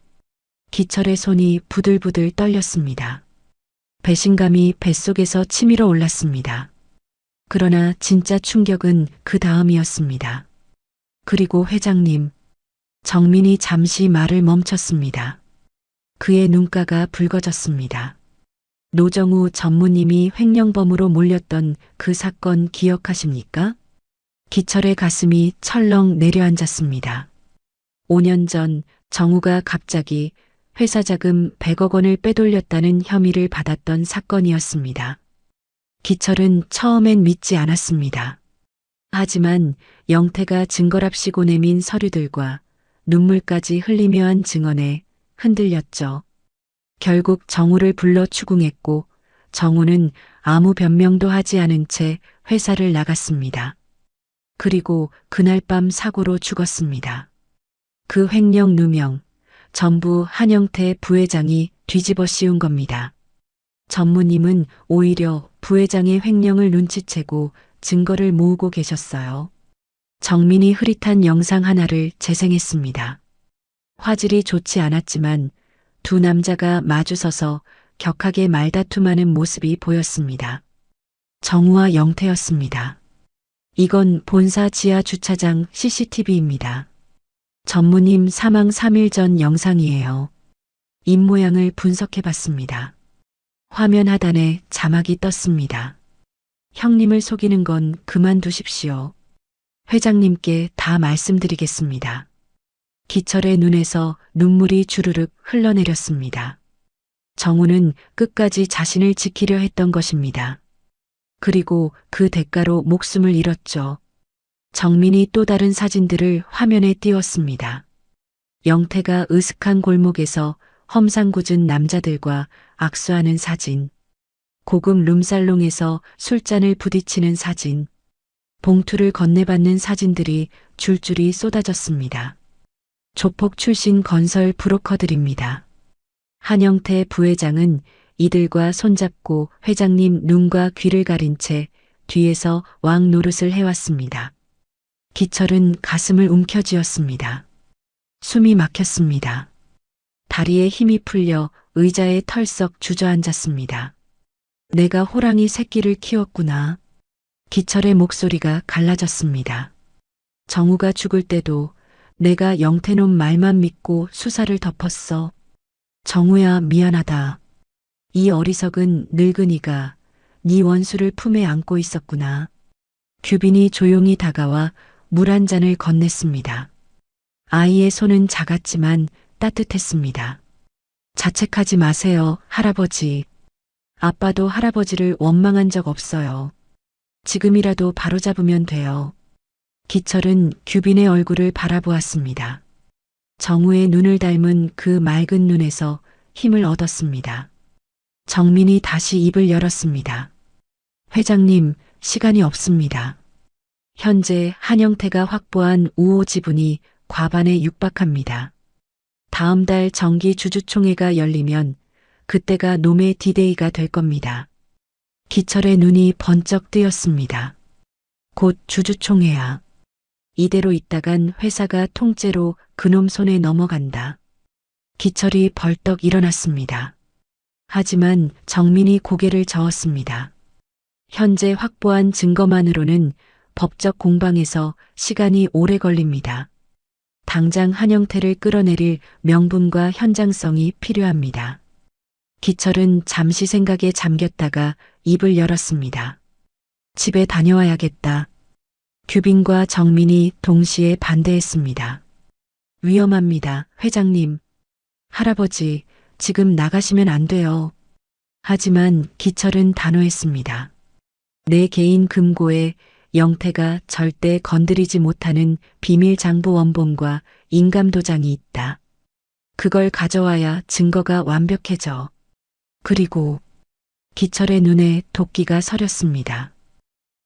기철의 손이 부들부들 떨렸습니다. 배신감이 뱃속에서 치밀어 올랐습니다. 그러나 진짜 충격은 그 다음이었습니다. 그리고 회장님, 정민이 잠시 말을 멈췄습니다. 그의 눈가가 붉어졌습니다. 노정우 전무님이 횡령범으로 몰렸던 그 사건 기억하십니까? 기철의 가슴이 철렁 내려앉았습니다. 5년 전 정우가 갑자기 회사 자금 100억 원을 빼돌렸다는 혐의를 받았던 사건이었습니다. 기철은 처음엔 믿지 않았습니다. 하지만 영태가 증거랍시고 내민 서류들과 눈물까지 흘리며 한 증언에 흔들렸죠. 결국 정우를 불러 추궁했고 정우는 아무 변명도 하지 않은 채 회사를 나갔습니다. 그리고 그날 밤 사고로 죽었습니다. 그 횡령 누명, 전부 한영태 부회장이 뒤집어 씌운 겁니다. 전무님은 오히려 부회장의 횡령을 눈치채고 증거를 모으고 계셨어요. 정민이 흐릿한 영상 하나를 재생했습니다. 화질이 좋지 않았지만 두 남자가 마주서서 격하게 말다툼하는 모습이 보였습니다. 정우와 영태였습니다. 이건 본사 지하 주차장 CCTV입니다. 전무님 사망 3일 전 영상이에요. 입모양을 분석해봤습니다. 화면 하단에 자막이 떴습니다. 형님을 속이는 건 그만두십시오. 회장님께 다 말씀드리겠습니다. 기철의 눈에서 눈물이 주르륵 흘러내렸습니다. 정우는 끝까지 자신을 지키려 했던 것입니다. 그리고 그 대가로 목숨을 잃었죠. 정민이 또 다른 사진들을 화면에 띄웠습니다. 영태가 으슥한 골목에서 험상궂은 남자들과 악수하는 사진, 고급 룸살롱에서 술잔을 부딪히는 사진, 봉투를 건네받는 사진들이 줄줄이 쏟아졌습니다. 조폭 출신 건설 브로커들입니다. 한영태 부회장은 이들과 손잡고 회장님 눈과 귀를 가린 채 뒤에서 왕 노릇을 해왔습니다. 기철은 가슴을 움켜쥐었습니다. 숨이 막혔습니다. 다리에 힘이 풀려 의자에 털썩 주저앉았습니다. 내가 호랑이 새끼를 키웠구나. 기철의 목소리가 갈라졌습니다. 정우가 죽을 때도 내가 영태놈 말만 믿고 수사를 덮었어. 정우야 미안하다. 이 어리석은 늙은이가 네 원수를 품에 안고 있었구나. 규빈이 조용히 다가와 물 한 잔을 건넸습니다. 아이의 손은 작았지만 따뜻했습니다. 자책하지 마세요, 할아버지. 아빠도 할아버지를 원망한 적 없어요. 지금이라도 바로잡으면 돼요. 기철은 규빈의 얼굴을 바라보았습니다. 정우의 눈을 닮은 그 맑은 눈에서 힘을 얻었습니다. 정민이 다시 입을 열었습니다. 회장님, 시간이 없습니다. 현재 한영태가 확보한 우호 지분이 과반에 육박합니다. 다음 달 정기 주주총회가 열리면 그때가 놈의 디데이가 될 겁니다. 기철의 눈이 번쩍 뜨였습니다. 곧 주주총회야. 이대로 있다간 회사가 통째로 그놈 손에 넘어간다. 기철이 벌떡 일어났습니다. 하지만 정민이 고개를 저었습니다. 현재 확보한 증거만으로는 법적 공방에서 시간이 오래 걸립니다. 당장 한영태를 끌어내릴 명분과 현장성이 필요합니다. 기철은 잠시 생각에 잠겼다가 입을 열었습니다. 집에 다녀와야겠다. 규빈과 정민이 동시에 반대했습니다. 위험합니다, 회장님. 할아버지, 지금 나가시면 안 돼요. 하지만 기철은 단호했습니다. 내 개인 금고에 영태가 절대 건드리지 못하는 비밀 장부 원본과 인감 도장이 있다. 그걸 가져와야 증거가 완벽해져. 그리고 기철의 눈에 도끼가 서렸습니다.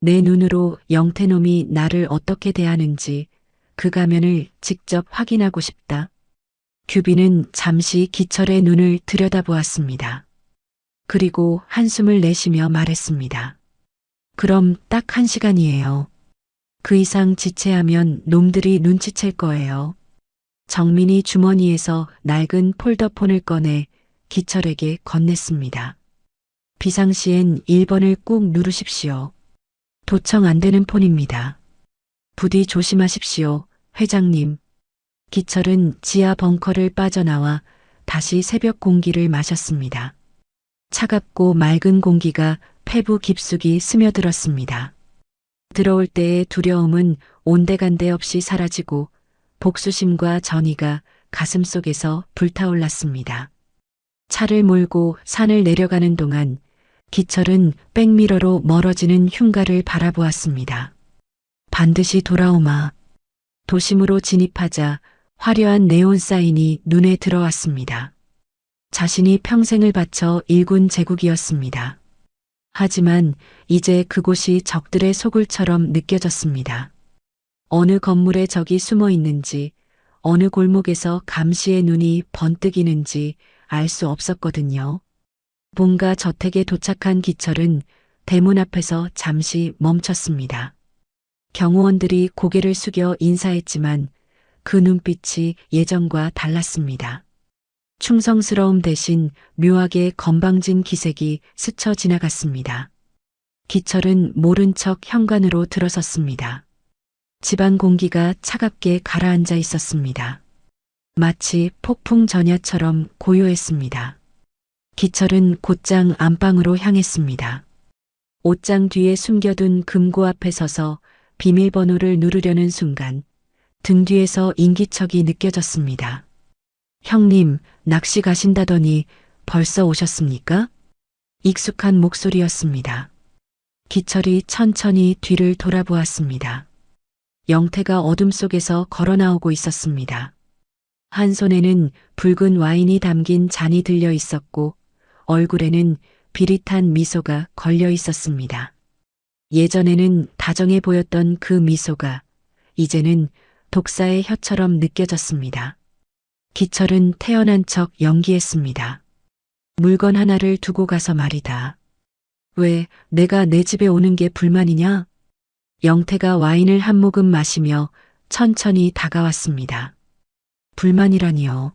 내 눈으로 영태놈이 나를 어떻게 대하는지 그 가면을 직접 확인하고 싶다. 규빈은 잠시 기철의 눈을 들여다보았습니다. 그리고 한숨을 내쉬며 말했습니다. 그럼 딱 1시간이에요. 그 이상 지체하면 놈들이 눈치챌 거예요. 정민이 주머니에서 낡은 폴더폰을 꺼내 기철에게 건넸습니다. 비상시엔 1번을 꾹 누르십시오. 도청 안 되는 폰입니다. 부디 조심하십시오, 회장님. 기철은 지하 벙커를 빠져나와 다시 새벽 공기를 마셨습니다. 차갑고 맑은 공기가 폐부 깊숙이 스며들었습니다. 들어올 때의 두려움은 온데간데 없이 사라지고 복수심과 전의가 가슴속에서 불타올랐습니다. 차를 몰고 산을 내려가는 동안 기철은 백미러로 멀어지는 흉가를 바라보았습니다. 반드시 돌아오마. 도심으로 진입하자 화려한 네온 사인이 눈에 들어왔습니다. 자신이 평생을 바쳐 일군 제국이었습니다. 하지만 이제 그곳이 적들의 소굴처럼 느껴졌습니다. 어느 건물에 적이 숨어 있는지, 어느 골목에서 감시의 눈이 번뜩이는지 알 수 없었거든요. 본가 저택에 도착한 기철은 대문 앞에서 잠시 멈췄습니다. 경호원들이 고개를 숙여 인사했지만 그 눈빛이 예전과 달랐습니다. 충성스러움 대신 묘하게 건방진 기색이 스쳐 지나갔습니다. 기철은 모른 척 현관으로 들어섰습니다. 집안 공기가 차갑게 가라앉아 있었습니다. 마치 폭풍 전야처럼 고요했습니다. 기철은 곧장 안방으로 향했습니다. 옷장 뒤에 숨겨둔 금고 앞에 서서 비밀번호를 누르려는 순간 등 뒤에서 인기척이 느껴졌습니다. 형님, 낚시 가신다더니 벌써 오셨습니까? 익숙한 목소리였습니다. 기철이 천천히 뒤를 돌아보았습니다. 영태가 어둠 속에서 걸어 나오고 있었습니다. 한 손에는 붉은 와인이 담긴 잔이 들려 있었고 얼굴에는 비릿한 미소가 걸려 있었습니다. 예전에는 다정해 보였던 그 미소가 이제는 독사의 혀처럼 느껴졌습니다. 기철은 태어난 척 연기했습니다. 물건 하나를 두고 가서 말이다. 왜 내가 내 집에 오는 게 불만이냐? 영태가 와인을 한 모금 마시며 천천히 다가왔습니다. 불만이라니요.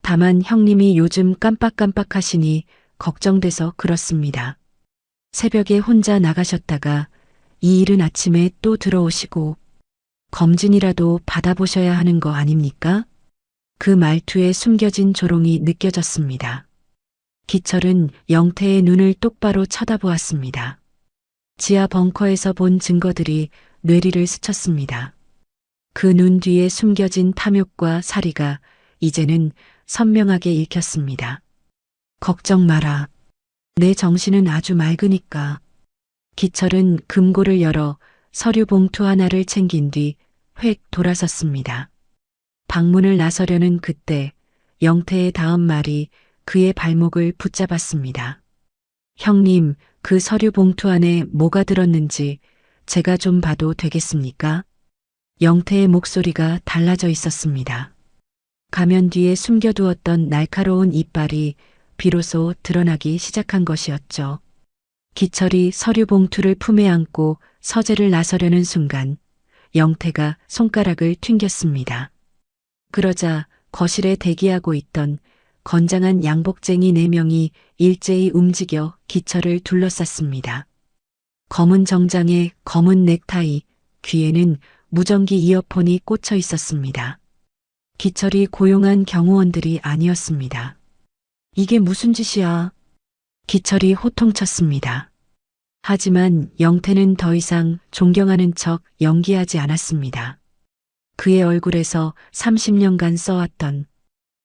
다만 형님이 요즘 깜빡깜빡하시니 걱정돼서 그렇습니다. 새벽에 혼자 나가셨다가 이 이른 아침에 또 들어오시고 검진이라도 받아보셔야 하는 거 아닙니까? 그 말투에 숨겨진 조롱이 느껴졌습니다. 기철은 영태의 눈을 똑바로 쳐다보았습니다. 지하 벙커에서 본 증거들이 뇌리를 스쳤습니다. 그 눈 뒤에 숨겨진 탐욕과 사리가 이제는 선명하게 읽혔습니다. 걱정 마라. 내 정신은 아주 맑으니까. 기철은 금고를 열어 서류 봉투 하나를 챙긴 뒤 획 돌아섰습니다. 방문을 나서려는 그때 영태의 다음 말이 그의 발목을 붙잡았습니다. 형님, 그 서류 봉투 안에 뭐가 들었는지 제가 좀 봐도 되겠습니까? 영태의 목소리가 달라져 있었습니다. 가면 뒤에 숨겨두었던 날카로운 이빨이 비로소 드러나기 시작한 것이었죠. 기철이 서류 봉투를 품에 안고 서재를 나서려는 순간 영태가 손가락을 튕겼습니다. 그러자 거실에 대기하고 있던 건장한 양복쟁이 4명이 일제히 움직여 기철을 둘러쌌습니다. 검은 정장에 검은 넥타이, 귀에는 무전기 이어폰이 꽂혀 있었습니다. 기철이 고용한 경호원들이 아니었습니다. 이게 무슨 짓이야? 기철이 호통쳤습니다. 하지만 영태는 더 이상 존경하는 척 연기하지 않았습니다. 그의 얼굴에서 30년간 써왔던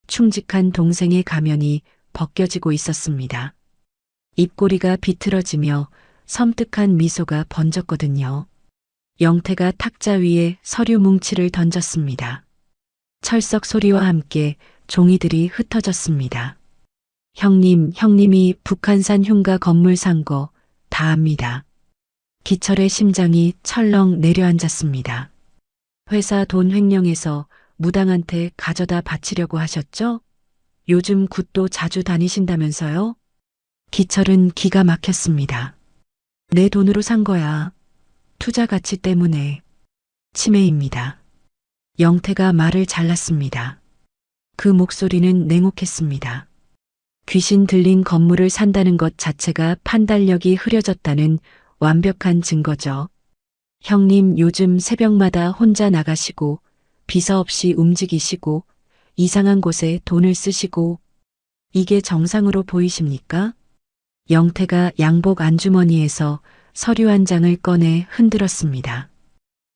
충직한 동생의 가면이 벗겨지고 있었습니다. 입꼬리가 비틀어지며 섬뜩한 미소가 번졌거든요. 영태가 탁자 위에 서류 뭉치를 던졌습니다. 철썩 소리와 함께 종이들이 흩어졌습니다. 형님이 북한산 흉가 건물 산 거 다 압니다. 기철의 심장이 철렁 내려앉았습니다. 회사 돈 횡령해서 무당한테 가져다 바치려고 하셨죠? 요즘 굿도 자주 다니신다면서요? 기철은 기가 막혔습니다. 내 돈으로 산 거야. 투자 가치 때문에. 치매입니다. 영태가 말을 잘랐습니다. 그 목소리는 냉혹했습니다. 귀신 들린 건물을 산다는 것 자체가 판단력이 흐려졌다는 완벽한 증거죠. 형님 요즘 새벽마다 혼자 나가시고 비서 없이 움직이시고 이상한 곳에 돈을 쓰시고 이게 정상으로 보이십니까? 영태가 양복 안주머니에서 서류 한 장을 꺼내 흔들었습니다.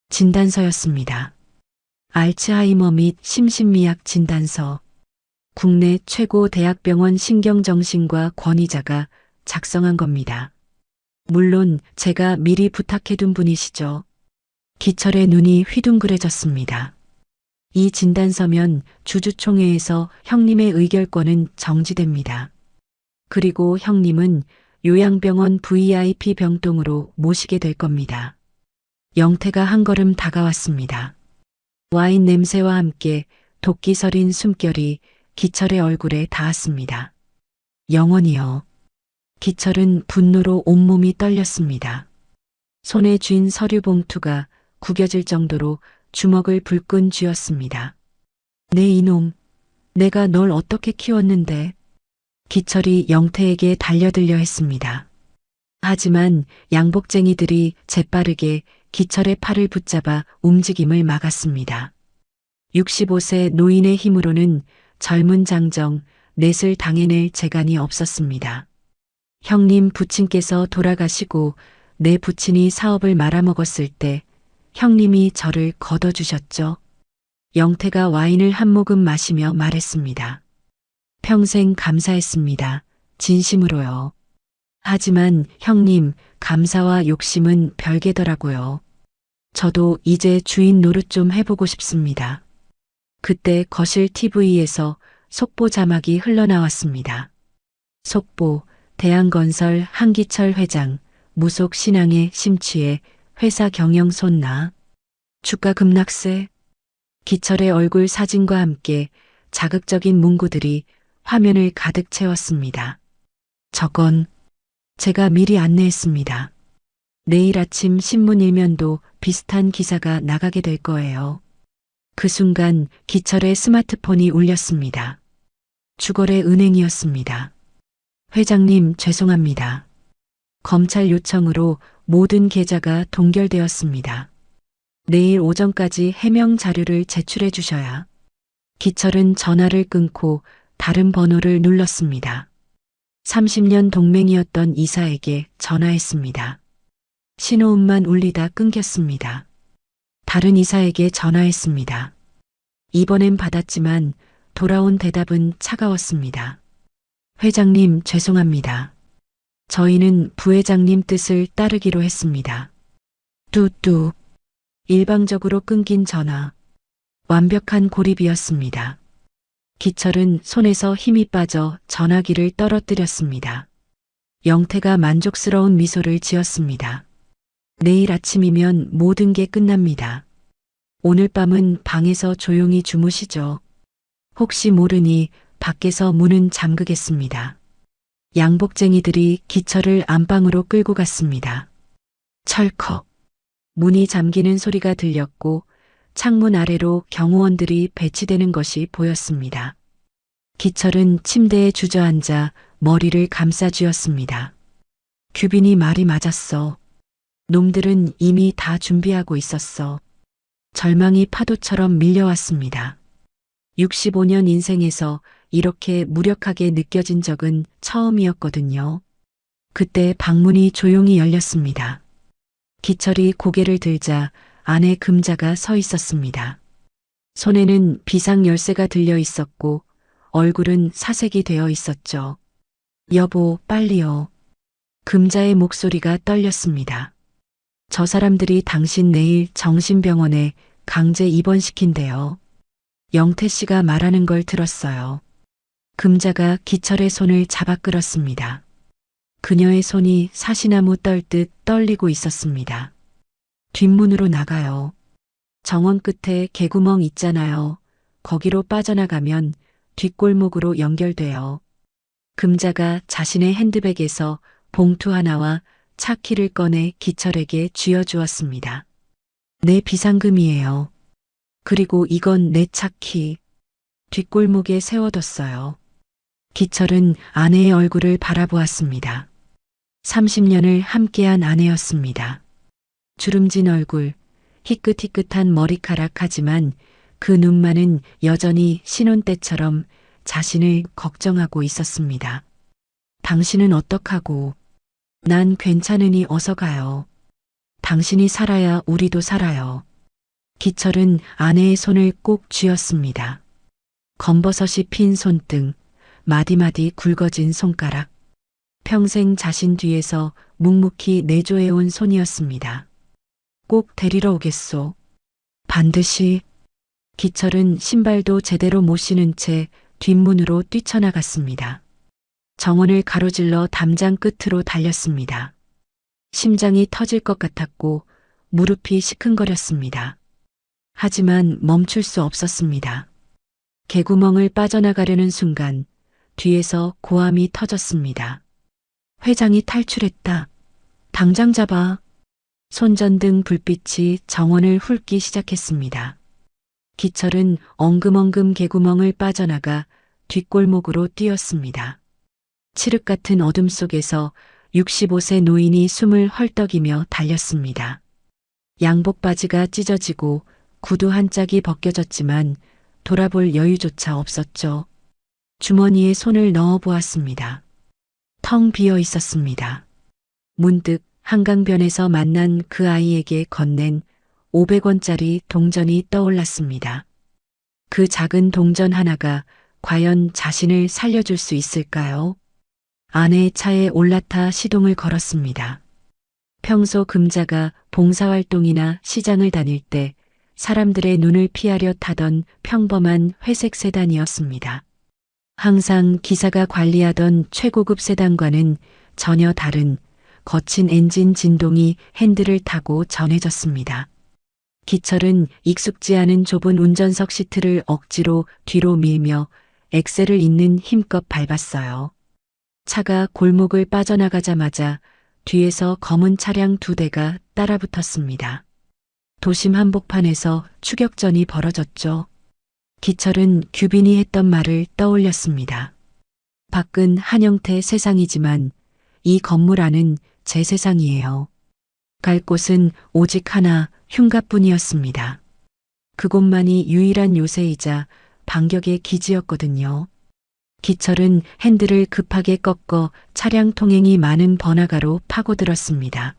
진단서였습니다. 알츠하이머 및 심신미약 진단서. 국내 최고 대학병원 신경정신과 권위자가 작성한 겁니다. 물론 제가 미리 부탁해둔 분이시죠. 기철의 눈이 휘둥그레졌습니다. 이 진단서면 주주총회에서 형님의 의결권은 정지됩니다. 그리고 형님은 요양병원 VIP 병동으로 모시게 될 겁니다. 영태가 한 걸음 다가왔습니다. 와인 냄새와 함께 도끼 서린 숨결이 기철의 얼굴에 닿았습니다. 영원히요. 기철은 분노로 온몸이 떨렸습니다. 손에 쥔 서류 봉투가 구겨질 정도로 주먹을 불끈 쥐었습니다. 내 이놈, 내가 널 어떻게 키웠는데. 기철이 영태에게 달려들려 했습니다. 하지만 양복쟁이들이 재빠르게 기철의 팔을 붙잡아 움직임을 막았습니다. 65세 노인의 힘으로는 젊은 장정 넷을 당해낼 재간이 없었습니다. 형님 부친께서 돌아가시고 내 부친이 사업을 말아먹었을 때 형님이 저를 걷어주셨죠. 영태가 와인을 한 모금 마시며 말했습니다. 평생 감사했습니다. 진심으로요. 하지만 형님, 감사와 욕심은 별개더라고요. 저도 이제 주인 노릇 좀 해보고 싶습니다. 그때 거실 TV에서 속보 자막이 흘러나왔습니다. 속보, 대한건설 한기철 회장, 무속 신앙에 심취해 회사 경영 손나. 주가 급락세. 기철의 얼굴 사진과 함께 자극적인 문구들이 화면을 가득 채웠습니다. 저건 제가 미리 안내했습니다. 내일 아침 신문 일면도 비슷한 기사가 나가게 될 거예요. 그 순간 기철의 스마트폰이 울렸습니다. 주거래 은행이었습니다. 회장님 죄송합니다. 검찰 요청으로 모든 계좌가 동결되었습니다. 내일 오전까지 해명 자료를 제출해 주셔야. 기철은 전화를 끊고 다른 번호를 눌렀습니다. 30년 동맹이었던 이사에게 전화했습니다. 신호음만 울리다 끊겼습니다. 다른 이사에게 전화했습니다. 이번엔 받았지만 돌아온 대답은 차가웠습니다. 회장님 죄송합니다. 저희는 부회장님 뜻을 따르기로 했습니다. 뚜뚜. 일방적으로 끊긴 전화. 완벽한 고립이었습니다. 기철은 손에서 힘이 빠져 전화기를 떨어뜨렸습니다. 영태가 만족스러운 미소를 지었습니다. 내일 아침이면 모든 게 끝납니다. 오늘 밤은 방에서 조용히 주무시죠. 혹시 모르니 밖에서 문은 잠그겠습니다. 양복쟁이들이 기철을 안방으로 끌고 갔습니다. 철컥. 문이 잠기는 소리가 들렸고 창문 아래로 경호원들이 배치되는 것이 보였습니다. 기철은 침대에 주저앉아 머리를 감싸쥐었습니다. 규빈이 말이 맞았어. 놈들은 이미 다 준비하고 있었어. 절망이 파도처럼 밀려왔습니다. 65년 인생에서 이렇게 무력하게 느껴진 적은 처음이었거든요. 그때 방문이 조용히 열렸습니다. 기철이 고개를 들자 안에 금자가 서 있었습니다. 손에는 비상 열쇠가 들려 있었고 얼굴은 사색이 되어 있었죠. 여보, 빨리요. 금자의 목소리가 떨렸습니다. 저 사람들이 당신 내일 정신병원에 강제 입원시킨대요. 영태 씨가 말하는 걸 들었어요. 금자가 기철의 손을 잡아 끌었습니다. 그녀의 손이 사시나무 떨듯 떨리고 있었습니다. 뒷문으로 나가요. 정원 끝에 개구멍 있잖아요. 거기로 빠져나가면 뒷골목으로 연결돼요. 금자가 자신의 핸드백에서 봉투 하나와 차키를 꺼내 기철에게 쥐어주었습니다. 내 비상금이에요. 그리고 이건 내 차키. 뒷골목에 세워뒀어요. 기철은 아내의 얼굴을 바라보았습니다. 30년을 함께한 아내였습니다. 주름진 얼굴, 희끗희끗한 머리카락 하지만 그 눈만은 여전히 신혼 때처럼 자신을 걱정하고 있었습니다. 당신은 어떡하고? 난 괜찮으니 어서 가요. 당신이 살아야 우리도 살아요. 기철은 아내의 손을 꼭 쥐었습니다. 검버섯이 핀 손등, 마디마디 굵어진 손가락. 평생 자신 뒤에서 묵묵히 내조해온 손이었습니다. 꼭 데리러 오겠소. 반드시. 기철은 신발도 제대로 못 신은 채 뒷문으로 뛰쳐나갔습니다. 정원을 가로질러 담장 끝으로 달렸습니다. 심장이 터질 것 같았고 무릎이 시큰거렸습니다. 하지만 멈출 수 없었습니다. 개구멍을 빠져나가려는 순간 뒤에서 고함이 터졌습니다. 회장이 탈출했다. 당장 잡아. 손전등 불빛이 정원을 훑기 시작했습니다. 기철은 엉금엉금 개구멍을 빠져나가 뒷골목으로 뛰었습니다. 칠흑 같은 어둠 속에서 65세 노인이 숨을 헐떡이며 달렸습니다. 양복 바지가 찢어지고 구두 한 짝이 벗겨졌지만 돌아볼 여유조차 없었죠. 주머니에 손을 넣어 보았습니다. 텅 비어 있었습니다. 문득 한강변에서 만난 그 아이에게 건넨 500원짜리 동전이 떠올랐습니다. 그 작은 동전 하나가 과연 자신을 살려줄 수 있을까요? 아내의 차에 올라타 시동을 걸었습니다. 평소 금자가 봉사활동이나 시장을 다닐 때 사람들의 눈을 피하려 타던 평범한 회색 세단이었습니다. 항상 기사가 관리하던 최고급 세단과는 전혀 다른 거친 엔진 진동이 핸들을 타고 전해졌습니다. 기철은 익숙지 않은 좁은 운전석 시트를 억지로 뒤로 밀며 엑셀을 잇는 힘껏 밟았어요. 차가 골목을 빠져나가자마자 뒤에서 검은 차량 2대가 따라붙었습니다. 도심 한복판에서 추격전이 벌어졌죠. 기철은 규빈이 했던 말을 떠올렸습니다. 밖은 한영태 세상이지만 이 건물 안은 제 세상이에요. 갈 곳은 오직 하나, 흉가뿐이었습니다. 그곳만이 유일한 요새이자 반격의 기지였거든요. 기철은 핸들을 급하게 꺾어 차량 통행이 많은 번화가로 파고들었습니다.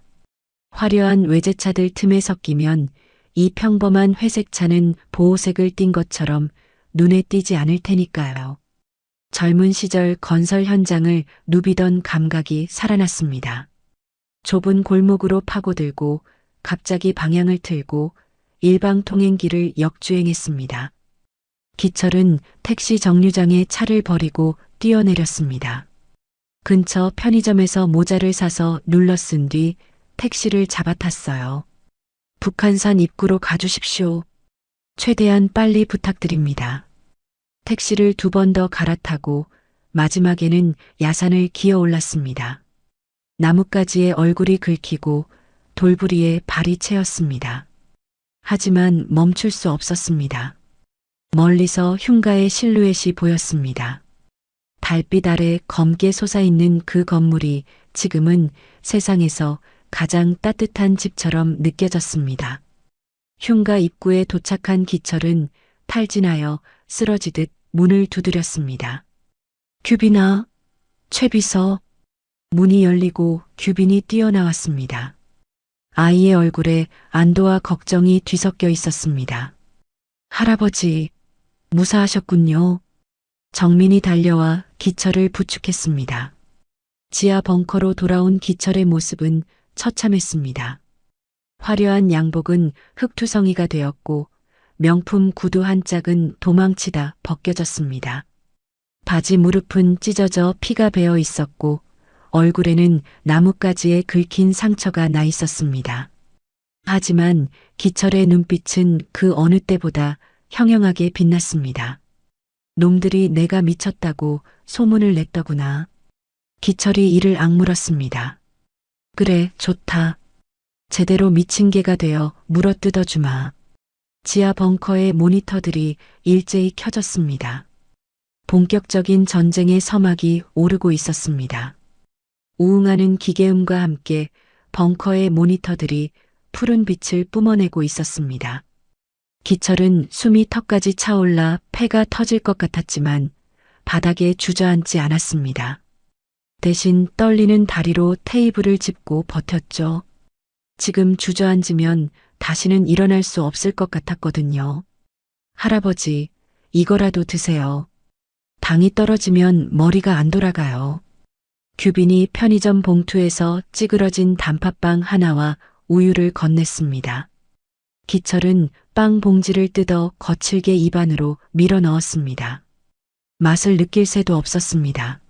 화려한 외제차들 틈에 섞이면 이 평범한 회색 차는 보호색을 띤 것처럼 눈에 띄지 않을 테니까요. 젊은 시절 건설 현장을 누비던 감각이 살아났습니다. 좁은 골목으로 파고들고 갑자기 방향을 틀고 일방 통행길을 역주행했습니다. 기철은 택시 정류장에 차를 버리고 뛰어내렸습니다. 근처 편의점에서 모자를 사서 눌러 쓴 뒤 택시를 잡아탔어요. 북한산 입구로 가주십시오. 최대한 빨리 부탁드립니다. 택시를 2번 더 갈아타고 마지막에는 야산을 기어 올랐습니다. 나뭇가지에 얼굴이 긁히고 돌부리에 발이 채였습니다. 하지만 멈출 수 없었습니다. 멀리서 흉가의 실루엣이 보였습니다. 달빛 아래 검게 솟아있는 그 건물이 지금은 세상에서 가장 따뜻한 집처럼 느껴졌습니다. 흉가 입구에 도착한 기철은 탈진하여 쓰러지듯 문을 두드렸습니다. 규빈아, 최비서. 문이 열리고 규빈이 뛰어나왔습니다. 아이의 얼굴에 안도와 걱정이 뒤섞여 있었습니다. 할아버지, 무사하셨군요. 정민이 달려와 기철을 부축했습니다. 지하 벙커로 돌아온 기철의 모습은 처참했습니다. 화려한 양복은 흙투성이가 되었고 명품 구두 한 짝은 도망치다 벗겨졌습니다. 바지 무릎은 찢어져 피가 배어 있었고 얼굴에는 나뭇가지에 긁힌 상처가 나 있었습니다. 하지만 기철의 눈빛은 그 어느 때보다 형형하게 빛났습니다. 놈들이 내가 미쳤다고 소문을 냈더구나. 기철이 이를 악물었습니다. 그래, 좋다. 제대로 미친 개가 되어 물어뜯어 주마. 지하 벙커의 모니터들이 일제히 켜졌습니다. 본격적인 전쟁의 서막이 오르고 있었습니다. 우웅하는 기계음과 함께 벙커의 모니터들이 푸른 빛을 뿜어내고 있었습니다. 기철은 숨이 턱까지 차올라 폐가 터질 것 같았지만 바닥에 주저앉지 않았습니다. 대신 떨리는 다리로 테이블을 짚고 버텼죠. 지금 주저앉으면 다시는 일어날 수 없을 것 같았거든요. 할아버지, 이거라도 드세요. 당이 떨어지면 머리가 안 돌아가요. 규빈이 편의점 봉투에서 찌그러진 단팥빵 하나와 우유를 건넸습니다. 기철은 빵 봉지를 뜯어 거칠게 입안으로 밀어 넣었습니다. 맛을 느낄 새도 없었습니다.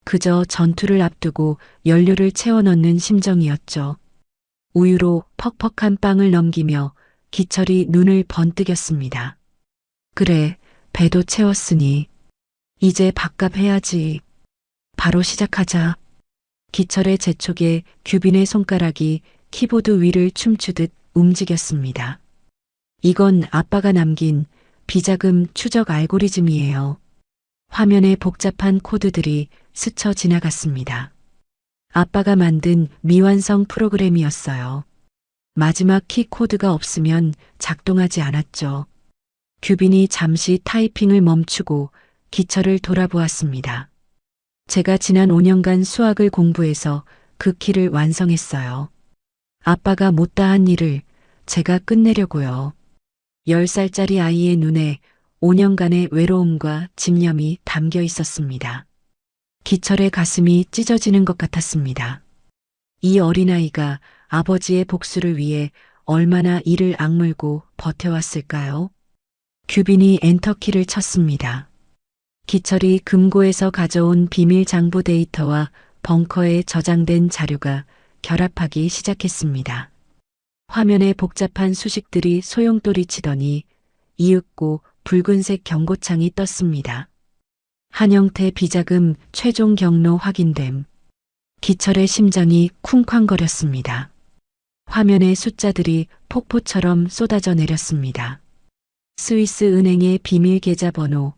그저 전투를 앞두고 연료를 채워 넣는 심정이었죠. 우유로 퍽퍽한 빵을 넘기며 기철이 눈을 번뜩였습니다. 그래, 배도 채웠으니 이제 밥값 해야지. 바로 시작하자. 기철의 재촉에 규빈의 손가락이 키보드 위를 춤추듯 움직였습니다. 이건 아빠가 남긴 비자금 추적 알고리즘이에요. 화면에 복잡한 코드들이 스쳐 지나갔습니다. 아빠가 만든 미완성 프로그램이었어요. 마지막 키 코드가 없으면 작동하지 않았죠. 규빈이 잠시 타이핑을 멈추고 기철을 돌아보았습니다. 제가 지난 5년간 수학을 공부해서 그 키를 완성했어요. 아빠가 못다한 일을 제가 끝내려고요. 10살짜리 아이의 눈에 5년간의 외로움과 집념이 담겨 있었습니다. 기철의 가슴이 찢어지는 것 같았습니다. 이 어린아이가 아버지의 복수를 위해 얼마나 이를 악물고 버텨왔을까요? 규빈이 엔터키를 쳤습니다. 기철이 금고에서 가져온 비밀 장부 데이터와 벙커에 저장된 자료가 결합하기 시작했습니다. 화면에 복잡한 수식들이 소용돌이 치더니 이윽고 붉은색 경고창이 떴습니다. 한영태 비자금 최종 경로 확인됨. 기철의 심장이 쿵쾅거렸습니다. 화면에 숫자들이 폭포처럼 쏟아져 내렸습니다. 스위스 은행의 비밀 계좌 번호,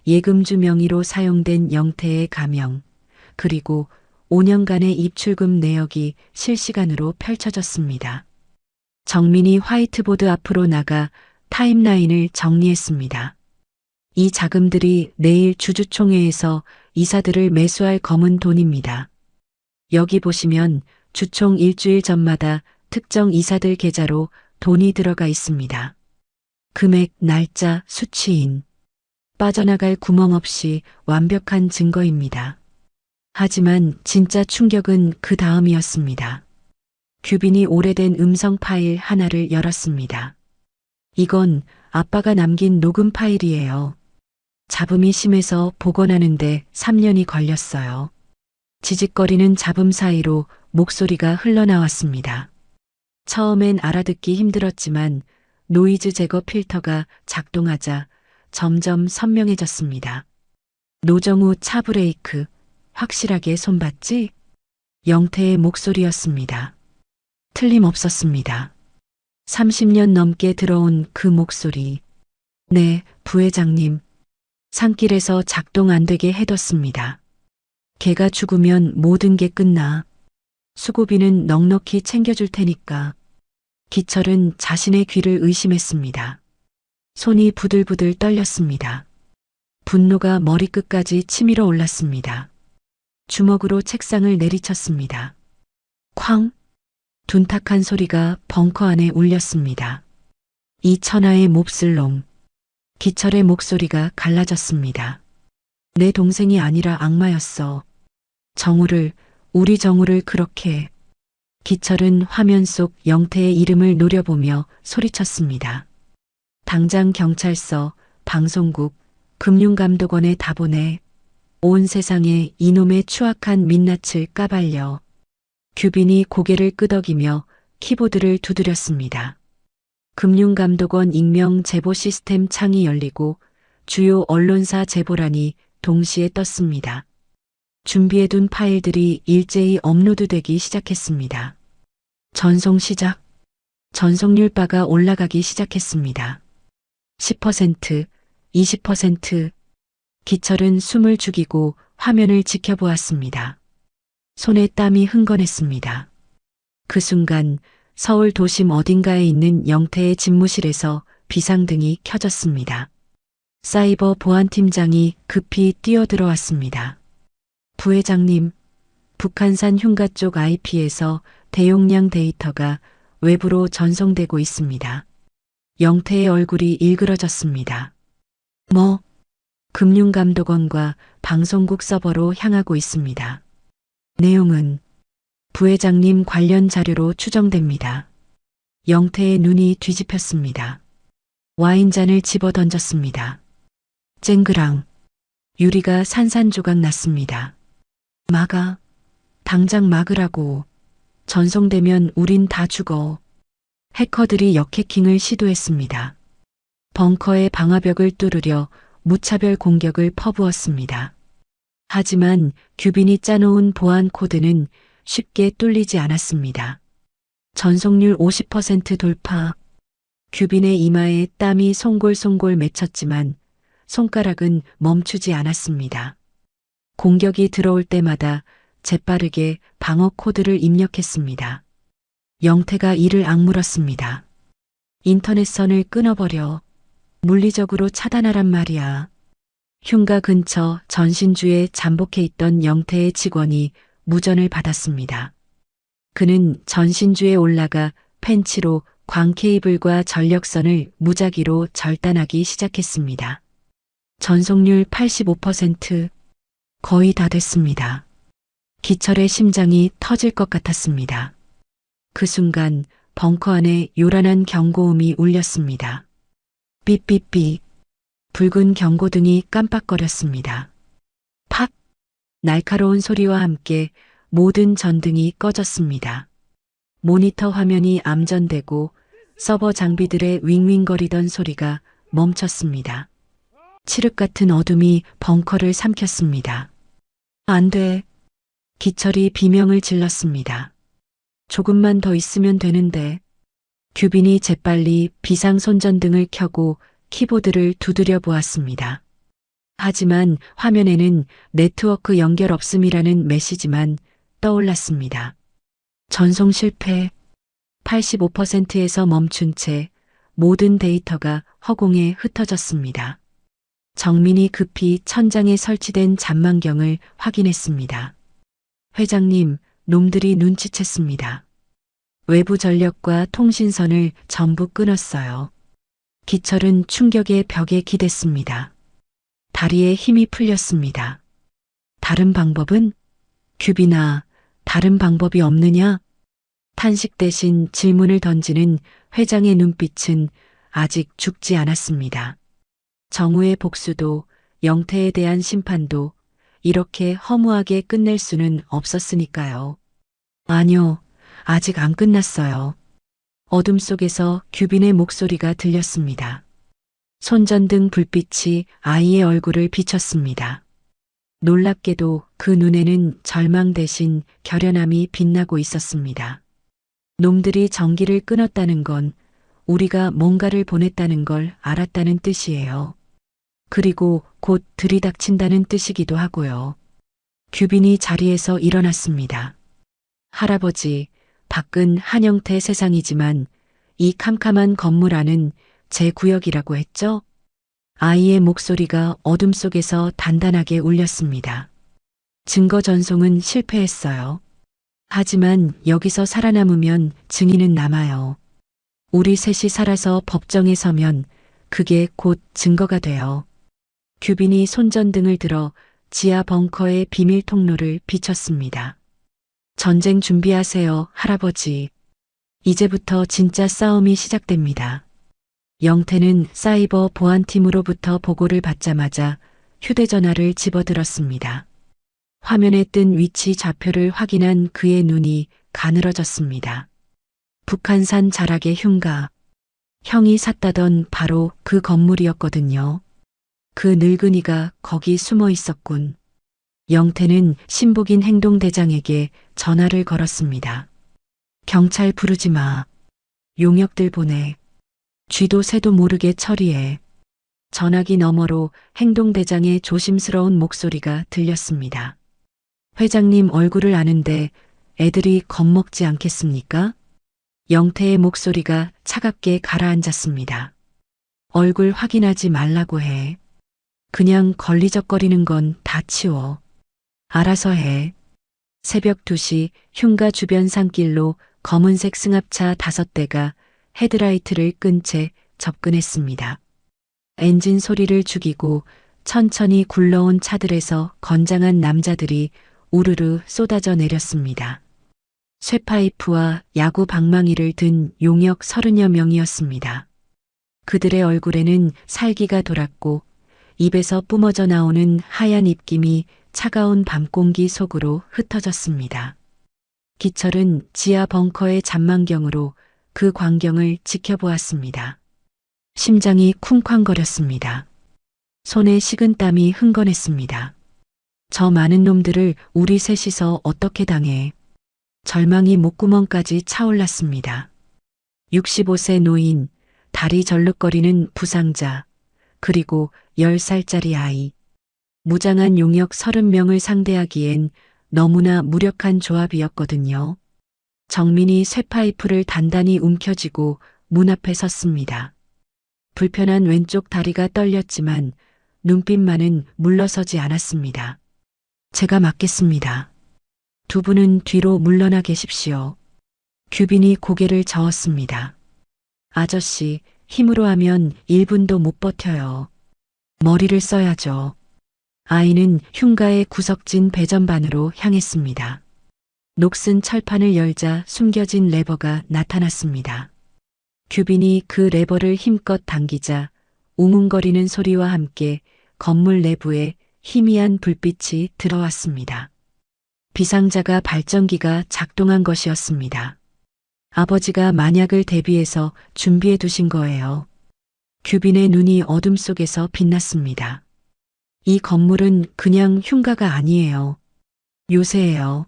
예금주 명의로 사용된 영태의 가명, 그리고 5년간의 입출금 내역이 실시간으로 펼쳐졌습니다. 정민이 화이트보드 앞으로 나가 타임라인을 정리했습니다. 이 자금들이 내일 주주총회에서 이사들을 매수할 검은 돈입니다. 여기 보시면 주총 일주일 전마다 특정 이사들 계좌로 돈이 들어가 있습니다. 금액, 날짜, 수취인. 빠져나갈 구멍 없이 완벽한 증거입니다. 하지만 진짜 충격은 그 다음이었습니다. 규빈이 오래된 음성 파일 하나를 열었습니다. 이건 아빠가 남긴 녹음 파일이에요. 잡음이 심해서 복원하는데 3년이 걸렸어요. 지직거리는 잡음 사이로 목소리가 흘러나왔습니다. 처음엔 알아듣기 힘들었지만 노이즈 제거 필터가 작동하자 점점 선명해졌습니다. 노정우 차 브레이크, 확실하게 손봤지? 영태의 목소리였습니다. 틀림없었습니다. 30년 넘게 들어온 그 목소리. 네, 부회장님. 산길에서 작동 안 되게 해뒀습니다. 걔가 죽으면 모든 게 끝나. 수고비는 넉넉히 챙겨줄 테니까. 기철은 자신의 귀를 의심했습니다. 손이 부들부들 떨렸습니다. 분노가 머리끝까지 치밀어 올랐습니다. 주먹으로 책상을 내리쳤습니다. 쾅! 둔탁한 소리가 벙커 안에 울렸습니다. 이 천하의 몹쓸 놈. 기철의 목소리가 갈라졌습니다. 내 동생이 아니라 악마였어. 정우를, 우리 정우를 그렇게. 기철은 화면 속 영태의 이름을 노려보며 소리쳤습니다. 당장 경찰서, 방송국, 금융감독원에 다 보내. 온 세상에 이놈의 추악한 민낯을 까발려. 규빈이 고개를 끄덕이며 키보드를 두드렸습니다. 금융감독원 익명 제보 시스템 창이 열리고 주요 언론사 제보란이 동시에 떴습니다. 준비해둔 파일들이 일제히 업로드되기 시작했습니다. 전송 시작. 전송률 바가 올라가기 시작했습니다. 10%, 20%. 기철은 숨을 죽이고 화면을 지켜보았습니다. 손에 땀이 흥건했습니다. 그 순간 서울 도심 어딘가에 있는 영태의 집무실에서 비상등이 켜졌습니다. 사이버 보안팀장이 급히 뛰어들어왔습니다. 부회장님, 북한산 흉가 쪽 IP에서 대용량 데이터가 외부로 전송되고 있습니다. 영태의 얼굴이 일그러졌습니다. 뭐? 금융감독원과 방송국 서버로 향하고 있습니다. 내용은 부회장님 관련 자료로 추정됩니다. 영태의 눈이 뒤집혔습니다. 와인잔을 집어 던졌습니다. 쨍그랑 유리가 산산조각 났습니다. 막아. 당장 막으라고. 전송되면 우린 다 죽어. 해커들이 역해킹을 시도했습니다. 벙커의 방화벽을 뚫으려 무차별 공격을 퍼부었습니다. 하지만 규빈이 짜놓은 보안 코드는 쉽게 뚫리지 않았습니다. 전송률 50% 돌파. 규빈의 이마에 땀이 송골송골 맺혔지만 손가락은 멈추지 않았습니다. 공격이 들어올 때마다 재빠르게 방어 코드를 입력했습니다. 영태가 이를 악물었습니다. 인터넷선을 끊어버려. 물리적으로 차단하란 말이야. 흉가 근처 전신주에 잠복해 있던 영태의 직원이 무전을 받았습니다. 그는 전신주에 올라가 펜치로 광 케이블과 전력선을 무작위로 절단하기 시작했습니다. 전송률 85%. 거의 다 됐습니다. 기철의 심장이 터질 것 같았습니다. 그 순간 벙커 안에 요란한 경고음이 울렸습니다. 삐삐삐. 붉은 경고등이 깜빡거렸습니다. 팍! 날카로운 소리와 함께 모든 전등이 꺼졌습니다. 모니터 화면이 암전되고 서버 장비들의 윙윙거리던 소리가 멈췄습니다. 칠흑 같은 어둠이 벙커를 삼켰습니다. 안 돼. 기철이 비명을 질렀습니다. 조금만 더 있으면 되는데. 규빈이 재빨리 비상 손전등을 켜고 키보드를 두드려 보았습니다. 하지만 화면에는 네트워크 연결 없음이라는 메시지만 떠올랐습니다. 전송 실패. 85%에서 멈춘 채 모든 데이터가 허공에 흩어졌습니다. 정민이 급히 천장에 설치된 잔망경을 확인했습니다. 회장님, 놈들이 눈치챘습니다. 외부 전력과 통신선을 전부 끊었어요. 기철은 충격의 벽에 기댔습니다. 다리에 힘이 풀렸습니다. 다른 방법은? 규빈아, 다른 방법이 없느냐? 탄식 대신 질문을 던지는 회장의 눈빛은 아직 죽지 않았습니다. 정우의 복수도 영태에 대한 심판도 이렇게 허무하게 끝낼 수는 없었으니까요. 아니요, 아직 안 끝났어요. 어둠 속에서 규빈의 목소리가 들렸습니다. 손전등 불빛이 아이의 얼굴을 비췄습니다. 놀랍게도 그 눈에는 절망 대신 결연함이 빛나고 있었습니다. 놈들이 전기를 끊었다는 건 우리가 뭔가를 보냈다는 걸 알았다는 뜻이에요. 그리고 곧 들이닥친다는 뜻이기도 하고요. 규빈이 자리에서 일어났습니다. 할아버지, 밖은 한영태 세상이지만 이 캄캄한 건물 안은 제 구역이라고 했죠? 아이의 목소리가 어둠 속에서 단단하게 울렸습니다. 증거 전송은 실패했어요. 하지만 여기서 살아남으면 증인은 남아요. 우리 셋이 살아서 법정에 서면 그게 곧 증거가 돼요. 규빈이 손전등을 들어 지하 벙커의 비밀 통로를 비췄습니다. 전쟁 준비하세요, 할아버지. 이제부터 진짜 싸움이 시작됩니다. 영태는 사이버 보안팀으로부터 보고를 받자마자 휴대전화를 집어들었습니다. 화면에 뜬 위치 좌표를 확인한 그의 눈이 가늘어졌습니다. 북한산 자락의 흉가. 형이 샀다던 바로 그 건물이었거든요. 그 늙은이가 거기 숨어 있었군. 영태는 신복인 행동대장에게 전화를 걸었습니다. 경찰 부르지 마. 용역들 보내. 쥐도 새도 모르게 처리해. 전화기 너머로 행동대장의 조심스러운 목소리가 들렸습니다. 회장님 얼굴을 아는데 애들이 겁먹지 않겠습니까? 영태의 목소리가 차갑게 가라앉았습니다. 얼굴 확인하지 말라고 해. 그냥 걸리적거리는 건 다 치워. 알아서 해. 새벽 2시 흉가 주변 산길로 검은색 승합차 5대가 헤드라이트를 끈 채 접근했습니다. 엔진 소리를 죽이고 천천히 굴러온 차들에서 건장한 남자들이 우르르 쏟아져 내렸습니다. 쇠파이프와 야구 방망이를 든 용역 30여 명이었습니다. 그들의 얼굴에는 살기가 돌았고 입에서 뿜어져 나오는 하얀 입김이 차가운 밤공기 속으로 흩어졌습니다. 기철은 지하 벙커의 잔망경으로 그 광경을 지켜보았습니다. 심장이 쿵쾅거렸습니다. 손에 식은땀이 흥건했습니다. 저 많은 놈들을 우리 셋이서 어떻게 당해. 절망이 목구멍까지 차올랐습니다. 65세 노인, 다리 절룩거리는 부상자, 그리고 10살짜리 아이. 무장한 용역 30명을 상대하기엔 너무나 무력한 조합이었거든요. 정민이 쇠파이프를 단단히 움켜쥐고 문 앞에 섰습니다. 불편한 왼쪽 다리가 떨렸지만 눈빛만은 물러서지 않았습니다. 제가 맡겠습니다. 두 분은 뒤로 물러나 계십시오. 규빈이 고개를 저었습니다. 아저씨, 힘으로 하면 1분도 못 버텨요. 머리를 써야죠. 아이는 흉가의 구석진 배전반으로 향했습니다. 녹슨 철판을 열자 숨겨진 레버가 나타났습니다. 규빈이 그 레버를 힘껏 당기자 웅웅거리는 소리와 함께 건물 내부에 희미한 불빛이 들어왔습니다. 비상자가 발전기가 작동한 것이었습니다. 아버지가 만약을 대비해서 준비해 두신 거예요. 규빈의 눈이 어둠 속에서 빛났습니다. 이 건물은 그냥 흉가가 아니에요. 요새예요.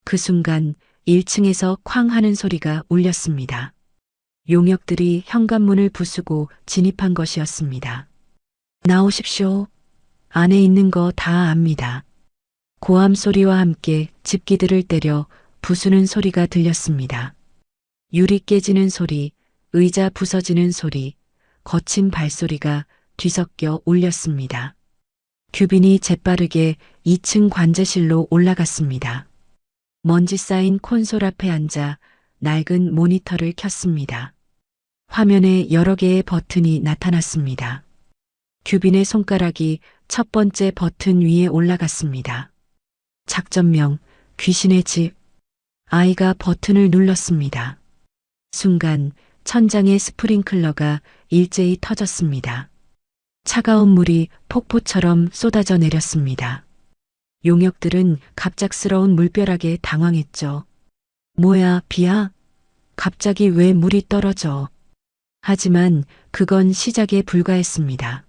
그 순간 1층에서 쾅 하는 소리가 울렸습니다. 용역들이 현관문을 부수고 진입한 것이었습니다. 나오십시오. 안에 있는 거 다 압니다. 고함 소리와 함께 집기들을 때려 부수는 소리가 들렸습니다. 유리 깨지는 소리, 의자 부서지는 소리, 거친 발소리가 뒤섞여 울렸습니다. 규빈이 재빠르게 2층 관제실로 올라갔습니다. 먼지 쌓인 콘솔 앞에 앉아 낡은 모니터를 켰습니다. 화면에 여러 개의 버튼이 나타났습니다. 규빈의 손가락이 첫 번째 버튼 위에 올라갔습니다. 작전명, 귀신의 집. 아이가 버튼을 눌렀습니다. 순간 천장의 스프링클러가 일제히 터졌습니다. 차가운 물이 폭포처럼 쏟아져 내렸습니다. 용역들은 갑작스러운 물벼락에 당황했죠. 뭐야, 비야? 갑자기 왜 물이 떨어져? 하지만 그건 시작에 불과했습니다.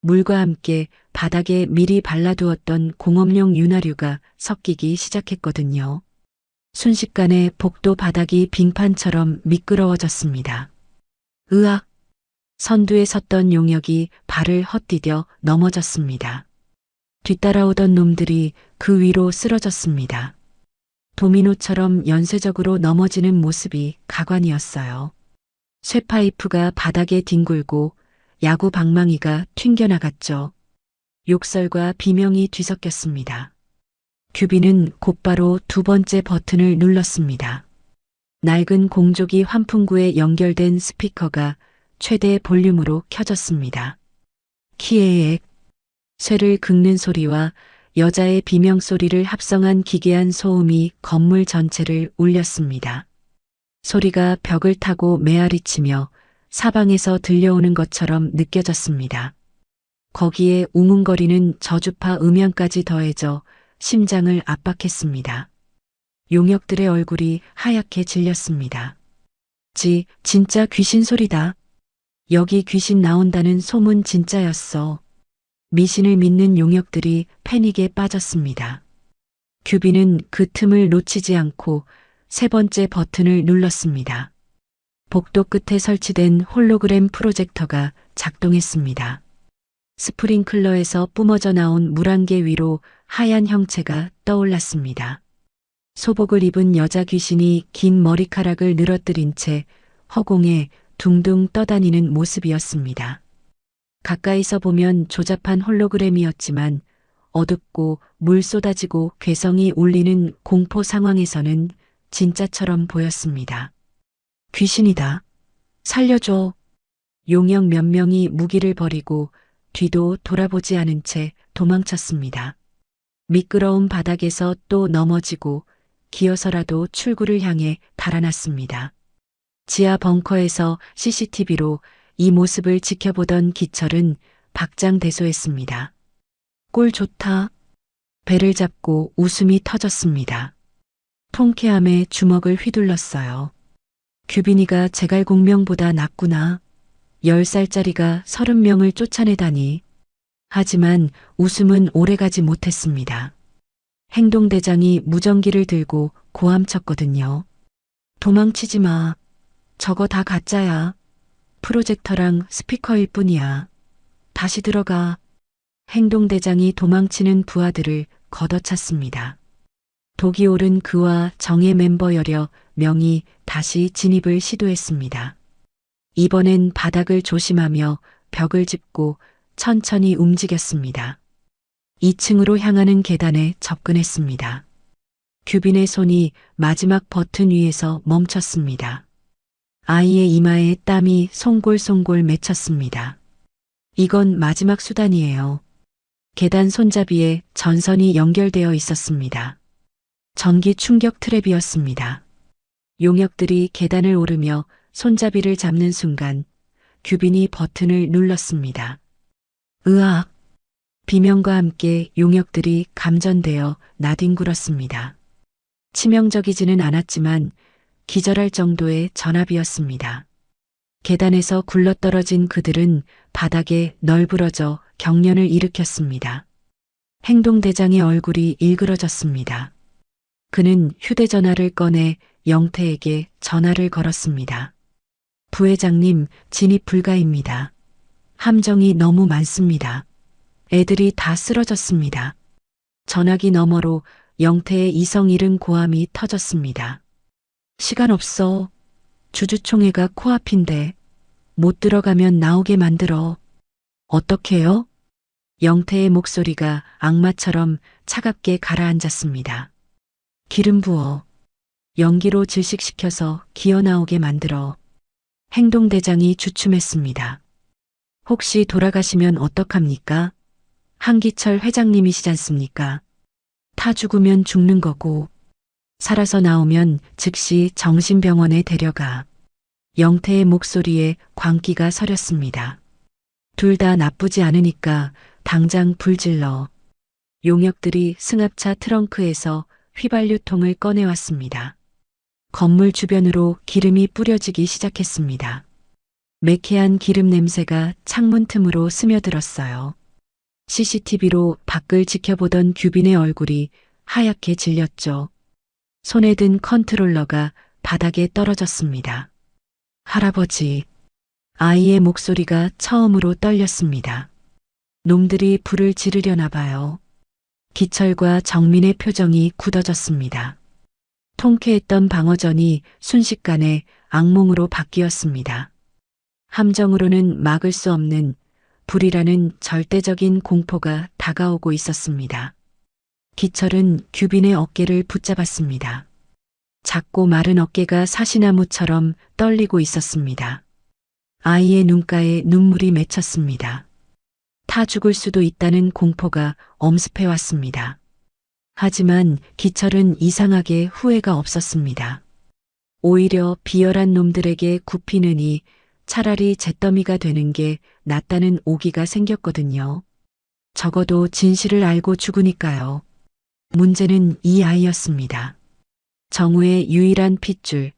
물과 함께 바닥에 미리 발라두었던 공업용 윤활유가 섞이기 시작했거든요. 순식간에 복도 바닥이 빙판처럼 미끄러워졌습니다. 으악! 선두에 섰던 용역이 발을 헛디뎌 넘어졌습니다. 뒤따라오던 놈들이 그 위로 쓰러졌습니다. 도미노처럼 연쇄적으로 넘어지는 모습이 가관이었어요. 쇠파이프가 바닥에 뒹굴고 야구 방망이가 튕겨나갔죠. 욕설과 비명이 뒤섞였습니다. 규빈은 곧바로 두 번째 버튼을 눌렀습니다. 낡은 공조기 환풍구에 연결된 스피커가 최대 볼륨으로 켜졌습니다. 키에액, 쇠를 긁는 소리와 여자의 비명소리를 합성한 기괴한 소음이 건물 전체를 울렸습니다. 소리가 벽을 타고 메아리치며 사방에서 들려오는 것처럼 느껴졌습니다. 거기에 웅웅거리는 저주파 음향까지 더해져 심장을 압박했습니다. 용역들의 얼굴이 하얗게 질렸습니다. 진짜 귀신 소리다. 여기 귀신 나온다는 소문 진짜였어. 미신을 믿는 용역들이 패닉에 빠졌습니다. 규빈은 그 틈을 놓치지 않고 세 번째 버튼을 눌렀습니다. 복도 끝에 설치된 홀로그램 프로젝터가 작동했습니다. 스프링클러에서 뿜어져 나온 물안개 위로 하얀 형체가 떠올랐습니다. 소복을 입은 여자 귀신이 긴 머리카락을 늘어뜨린 채 허공에 둥둥 떠다니는 모습이었습니다. 가까이서 보면 조잡한 홀로그램이었지만 어둡고 물 쏟아지고 괴성이 울리는 공포 상황에서는 진짜처럼 보였습니다. 귀신이다. 살려줘. 용역 몇 명이 무기를 버리고 뒤도 돌아보지 않은 채 도망쳤습니다. 미끄러운 바닥에서 또 넘어지고 기어서라도 출구를 향해 달아났습니다. 지하 벙커에서 CCTV로 이 모습을 지켜보던 기철은 박장대소했습니다. 꼴 좋다. 배를 잡고 웃음이 터졌습니다. 통쾌함에 주먹을 휘둘렀어요. 규빈이가 제갈공명보다 낫구나. 10살짜리가 30명을 쫓아내다니. 하지만 웃음은 오래가지 못했습니다. 행동대장이 무전기를 들고 고함쳤거든요. 도망치지 마. 저거 다 가짜야. 프로젝터랑 스피커일 뿐이야. 다시 들어가. 행동대장이 도망치는 부하들을 걷어찼습니다. 독이 오른 그와 정예 멤버 여러 명이 다시 진입을 시도했습니다. 이번엔 바닥을 조심하며 벽을 짚고 천천히 움직였습니다. 2층으로 향하는 계단에 접근했습니다. 규빈의 손이 마지막 버튼 위에서 멈췄습니다. 아이의 이마에 땀이 송골송골 맺혔습니다. 이건 마지막 수단이에요. 계단 손잡이에 전선이 연결되어 있었습니다. 전기 충격 트랩이었습니다. 용역들이 계단을 오르며 손잡이를 잡는 순간 규빈이 버튼을 눌렀습니다. 으악! 비명과 함께 용역들이 감전되어 나뒹굴었습니다. 치명적이지는 않았지만 기절할 정도의 전압이었습니다. 계단에서 굴러떨어진 그들은 바닥에 널브러져 경련을 일으켰습니다. 행동대장의 얼굴이 일그러졌습니다. 그는 휴대전화를 꺼내 영태에게 전화를 걸었습니다. 부회장님, 진입 불가입니다. 함정이 너무 많습니다. 애들이 다 쓰러졌습니다. 전화기 너머로 영태의 이성 잃은 고함이 터졌습니다. 시간 없어. 주주총회가 코앞인데 못 들어가면 나오게 만들어. 어떡해요? 영태의 목소리가 악마처럼 차갑게 가라앉았습니다. 기름 부어. 연기로 질식시켜서 기어나오게 만들어. 행동대장이 주춤했습니다. 혹시 돌아가시면 어떡합니까? 한기철 회장님이시잖습니까? 타 죽으면 죽는 거고 살아서 나오면 즉시 정신병원에 데려가. 영태의 목소리에 광기가 서렸습니다. 둘 다 나쁘지 않으니까 당장 불 질러. 용역들이 승합차 트렁크에서 휘발유통을 꺼내왔습니다. 건물 주변으로 기름이 뿌려지기 시작했습니다. 매캐한 기름 냄새가 창문 틈으로 스며들었어요. CCTV로 밖을 지켜보던 규빈의 얼굴이 하얗게 질렸죠. 손에 든 컨트롤러가 바닥에 떨어졌습니다. 할아버지. 아이의 목소리가 처음으로 떨렸습니다. 놈들이 불을 지르려나 봐요. 기철과 정민의 표정이 굳어졌습니다. 통쾌했던 방어전이 순식간에 악몽으로 바뀌었습니다. 함정으로는 막을 수 없는 불이라는 절대적인 공포가 다가오고 있었습니다. 기철은 규빈의 어깨를 붙잡았습니다. 작고 마른 어깨가 사시나무처럼 떨리고 있었습니다. 아이의 눈가에 눈물이 맺혔습니다. 타 죽을 수도 있다는 공포가 엄습해 왔습니다. 하지만 기철은 이상하게 후회가 없었습니다. 오히려 비열한 놈들에게 굽히느니 차라리 잿더미가 되는 게 낫다는 오기가 생겼거든요. 적어도 진실을 알고 죽으니까요. 문제는 이 아이였습니다. 정우의 유일한 핏줄,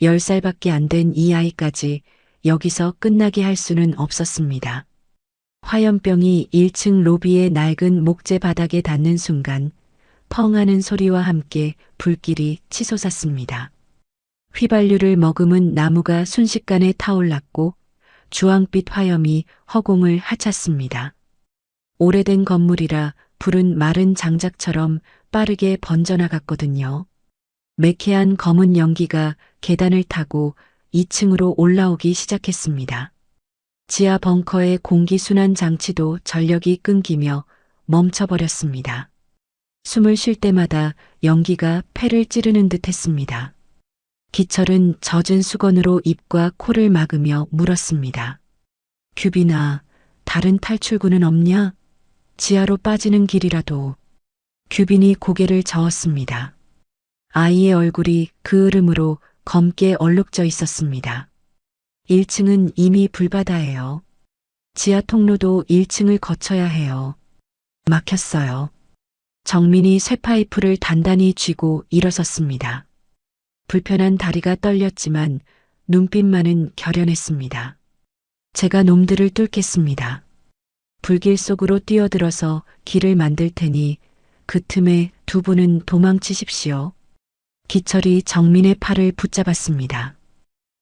10살밖에 안 된 이 아이까지 여기서 끝나게 할 수는 없었습니다. 화염병이 1층 로비의 낡은 목재 바닥에 닿는 순간 펑 하는 소리와 함께 불길이 치솟았습니다. 휘발유를 머금은 나무가 순식간에 타올랐고 주황빛 화염이 허공을 하찼습니다. 오래된 건물이라 불은 마른 장작처럼 빠르게 번져나갔거든요. 매캐한 검은 연기가 계단을 타고 2층으로 올라오기 시작했습니다. 지하 벙커의 공기순환 장치도 전력이 끊기며 멈춰버렸습니다. 숨을 쉴 때마다 연기가 폐를 찌르는 듯 했습니다. 기철은 젖은 수건으로 입과 코를 막으며 물었습니다. 규빈아, 다른 탈출구는 없냐? 지하로 빠지는 길이라도. 규빈이 고개를 저었습니다. 아이의 얼굴이 그 으름으로 검게 얼룩져 있었습니다. 1층은 이미 불바다예요. 지하 통로도 1층을 거쳐야 해요. 막혔어요. 정민이 쇠파이프를 단단히 쥐고 일어섰습니다. 불편한 다리가 떨렸지만 눈빛만은 결연했습니다. 제가 놈들을 뚫겠습니다. 불길 속으로 뛰어들어서 길을 만들 테니 그 틈에 두 분은 도망치십시오. 기철이 정민의 팔을 붙잡았습니다.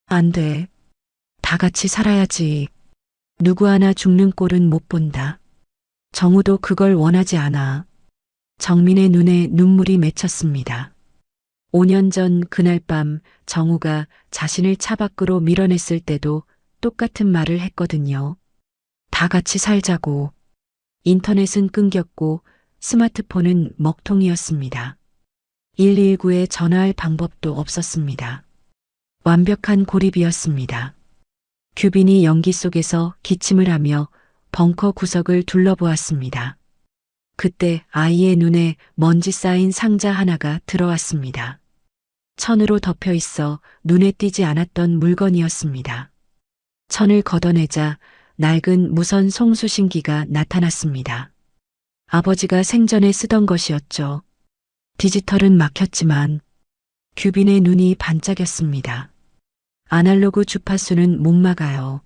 안 돼. 다 같이 살아야지. 누구 하나 죽는 꼴은 못 본다. 정우도 그걸 원하지 않아. 정민의 눈에 눈물이 맺혔습니다. 5년 전 그날 밤 정우가 자신을 차 밖으로 밀어냈을 때도 똑같은 말을 했거든요. 다 같이 살자고. 인터넷은 끊겼고 스마트폰은 먹통이었습니다. 119에 전화할 방법도 없었습니다. 완벽한 고립이었습니다. 규빈이 연기 속에서 기침을 하며 벙커 구석을 둘러보았습니다. 그때 아이의 눈에 먼지 쌓인 상자 하나가 들어왔습니다. 천으로 덮여 있어 눈에 띄지 않았던 물건이었습니다. 천을 걷어내자 낡은 무선 송수신기가 나타났습니다. 아버지가 생전에 쓰던 것이었죠. 디지털은 막혔지만 규빈의 눈이 반짝였습니다. 아날로그 주파수는 못 막아요.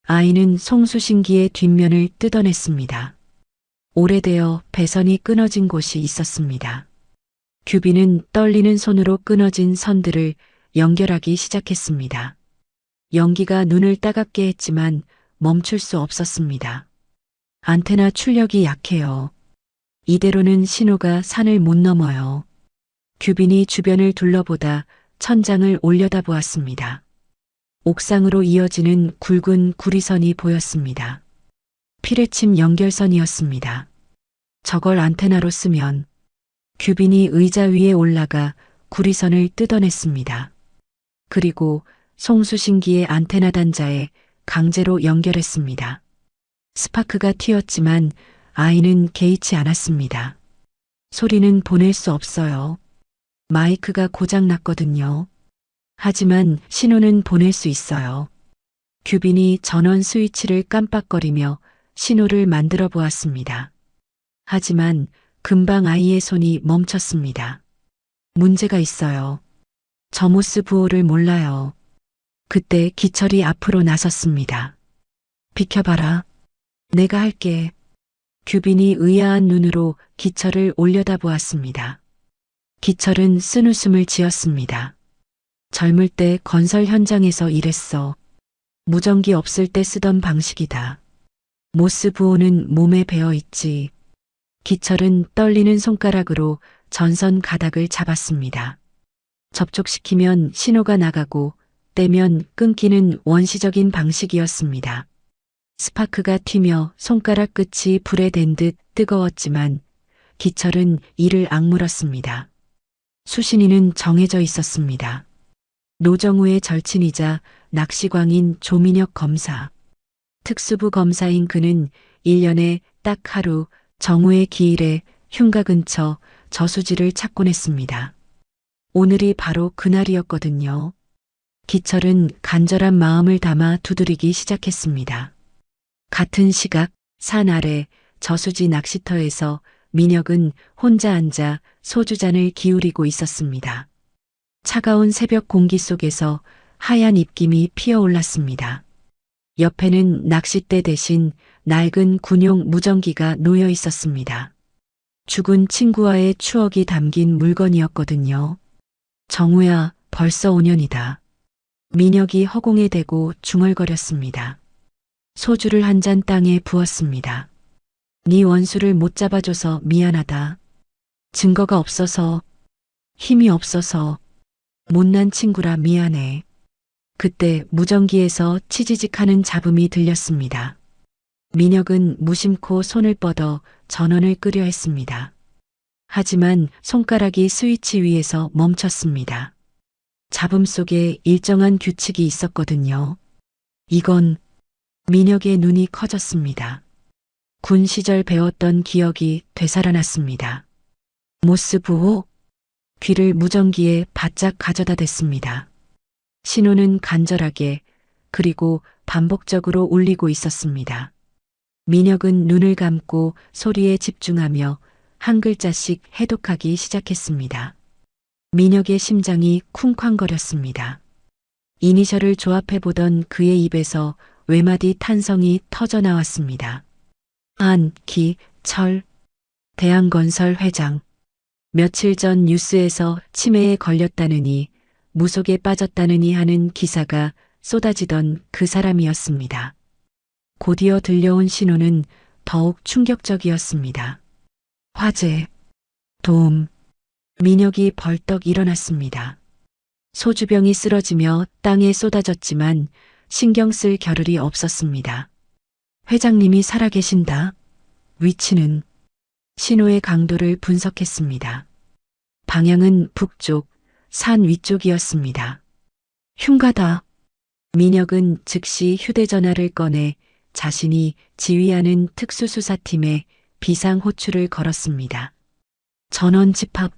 아이는 송수신기의 뒷면을 뜯어냈습니다. 오래되어 배선이 끊어진 곳이 있었습니다. 규빈은 떨리는 손으로 끊어진 선들을 연결하기 시작했습니다. 연기가 눈을 따갑게 했지만 멈출 수 없었습니다. 안테나 출력이 약해요. 이대로는 신호가 산을 못 넘어요. 규빈이 주변을 둘러보다 천장을 올려다보았습니다. 옥상으로 이어지는 굵은 구리선이 보였습니다. 피뢰침 연결선이었습니다. 저걸 안테나로 쓰면 규빈이 의자 위에 올라가 구리선을 뜯어냈습니다. 그리고 송수신기의 안테나 단자에 강제로 연결했습니다. 스파크가 튀었지만 아이는 개의치 않았습니다. 소리는 보낼 수 없어요. 마이크가 고장났거든요. 하지만 신호는 보낼 수 있어요. 규빈이 전원 스위치를 깜빡거리며 신호를 만들어 보았습니다. 하지만 금방 아이의 손이 멈췄습니다. 문제가 있어요. 저모스 부호를 몰라요. 그때 기철이 앞으로 나섰습니다. 비켜봐라. 내가 할게. 규빈이 의아한 눈으로 기철을 올려다보았습니다. 기철은 쓴웃음을 지었습니다. 젊을 때 건설 현장에서 일했어. 무전기 없을 때 쓰던 방식이다. 모스 부호는 몸에 배어 있지. 기철은 떨리는 손가락으로 전선 가닥을 잡았습니다. 접촉시키면 신호가 나가고 떼면 끊기는 원시적인 방식이었습니다. 스파크가 튀며 손가락 끝이 불에 댄 듯 뜨거웠지만 기철은 이를 악물었습니다. 수신이는 정해져 있었습니다. 노정우의 절친이자 낚시광인 조민혁 검사. 특수부 검사인 그는 1년에 딱 하루 정우의 기일에 흉가 근처 저수지를 찾곤 했습니다. 오늘이 바로 그날이었거든요. 기철은 간절한 마음을 담아 두드리기 시작했습니다. 같은 시각 산 아래 저수지 낚시터에서 민혁은 혼자 앉아 소주잔을 기울이고 있었습니다. 차가운 새벽 공기 속에서 하얀 입김이 피어올랐습니다. 옆에는 낚싯대 대신 낡은 군용 무전기가 놓여 있었습니다. 죽은 친구와의 추억이 담긴 물건이었거든요. 정우야, 벌써 5년이다. 민혁이 허공에 대고 중얼거렸습니다. 소주를 한 잔 땅에 부었습니다. 네 원수를 못 잡아줘서 미안하다. 증거가 없어서, 힘이 없어서, 못난 친구라 미안해. 그때 무전기에서 치지직하는 잡음이 들렸습니다. 민혁은 무심코 손을 뻗어 전원을 끄려 했습니다. 하지만 손가락이 스위치 위에서 멈췄습니다. 잡음 속에 일정한 규칙이 있었거든요. 이건 민혁의 눈이 커졌습니다. 군 시절 배웠던 기억이 되살아났습니다. 모스 부호, 귀를 무전기에 바짝 가져다 댔습니다. 신호는 간절하게 그리고 반복적으로 울리고 있었습니다. 민혁은 눈을 감고 소리에 집중하며 한 글자씩 해독하기 시작했습니다. 민혁의 심장이 쿵쾅거렸습니다. 이니셜을 조합해보던 그의 입에서 외마디 탄성이 터져 나왔습니다. 안, 기, 철, 대한건설 회장. 며칠 전 뉴스에서 치매에 걸렸다느니 무속에 빠졌다느니 하는 기사가 쏟아지던 그 사람이었습니다. 곧이어 들려온 신호는 더욱 충격적이었습니다. 화재, 도움. 민혁이 벌떡 일어났습니다. 소주병이 쓰러지며 땅에 쏟아졌지만 신경 쓸 겨를이 없었습니다. 회장님이 살아계신다. 위치는 신호의 강도를 분석했습니다. 방향은 북쪽, 산 위쪽이었습니다. 흉가다. 민혁은 즉시 휴대전화를 꺼내 자신이 지휘하는 특수수사팀에 비상 호출을 걸었습니다. 전원 집합.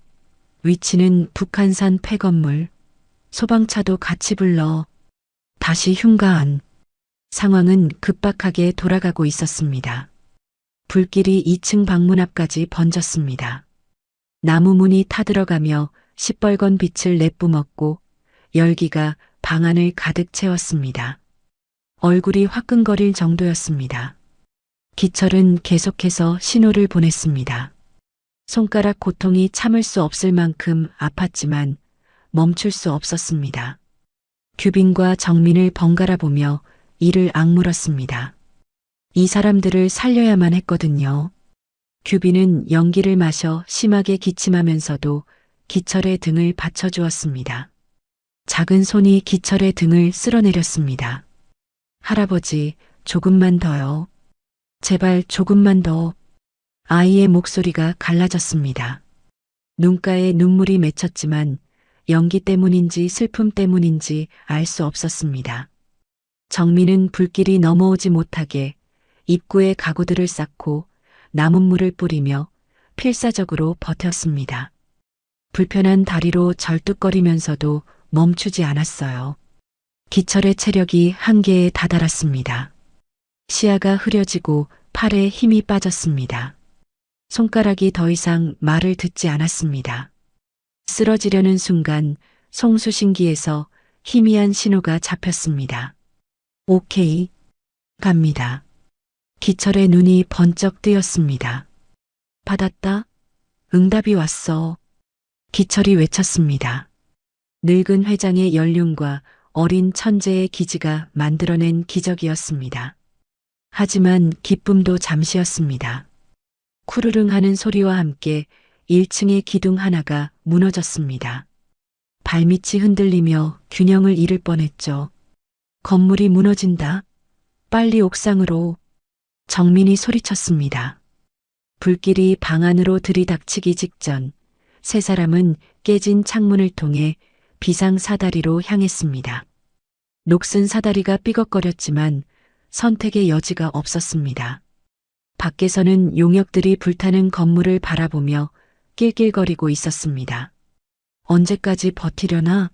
위치는 북한산 폐건물. 소방차도 같이 불러. 다시 흉가 안. 상황은 급박하게 돌아가고 있었습니다. 불길이 2층 방문 앞까지 번졌습니다. 나무 문이 타들어가며 시뻘건 빛을 내뿜었고 열기가 방 안을 가득 채웠습니다. 얼굴이 화끈거릴 정도였습니다. 기철은 계속해서 신호를 보냈습니다. 손가락 고통이 참을 수 없을 만큼 아팠지만 멈출 수 없었습니다. 규빈과 정민을 번갈아 보며 이를 악물었습니다. 이 사람들을 살려야만 했거든요. 규빈은 연기를 마셔 심하게 기침하면서도 기철의 등을 받쳐주었습니다. 작은 손이 기철의 등을 쓸어내렸습니다. 할아버지, 조금만 더요. 제발 조금만 더. 아이의 목소리가 갈라졌습니다. 눈가에 눈물이 맺혔지만 연기 때문인지 슬픔 때문인지 알 수 없었습니다. 정민은 불길이 넘어오지 못하게 입구에 가구들을 쌓고 나뭇물을 뿌리며 필사적으로 버텼습니다. 불편한 다리로 절뚝거리면서도 멈추지 않았어요. 기철의 체력이 한계에 다다랐습니다. 시야가 흐려지고 팔에 힘이 빠졌습니다. 손가락이 더 이상 말을 듣지 않았습니다. 쓰러지려는 순간 송수신기에서 희미한 신호가 잡혔습니다. 오케이, 갑니다. 기철의 눈이 번쩍 뜨였습니다. 받았다. 응답이 왔어. 기철이 외쳤습니다. 늙은 회장의 연륜과 어린 천재의 기지가 만들어낸 기적이었습니다. 하지만 기쁨도 잠시였습니다. 쿠르릉 하는 소리와 함께 1층의 기둥 하나가 무너졌습니다. 발밑이 흔들리며 균형을 잃을 뻔했죠. 건물이 무너진다. 빨리 옥상으로. 정민이 소리쳤습니다. 불길이 방 안으로 들이닥치기 직전 세 사람은 깨진 창문을 통해 비상 사다리로 향했습니다. 녹슨 사다리가 삐걱거렸지만 선택의 여지가 없었습니다. 밖에서는 용역들이 불타는 건물을 바라보며 낄낄거리고 있었습니다. 언제까지 버티려나?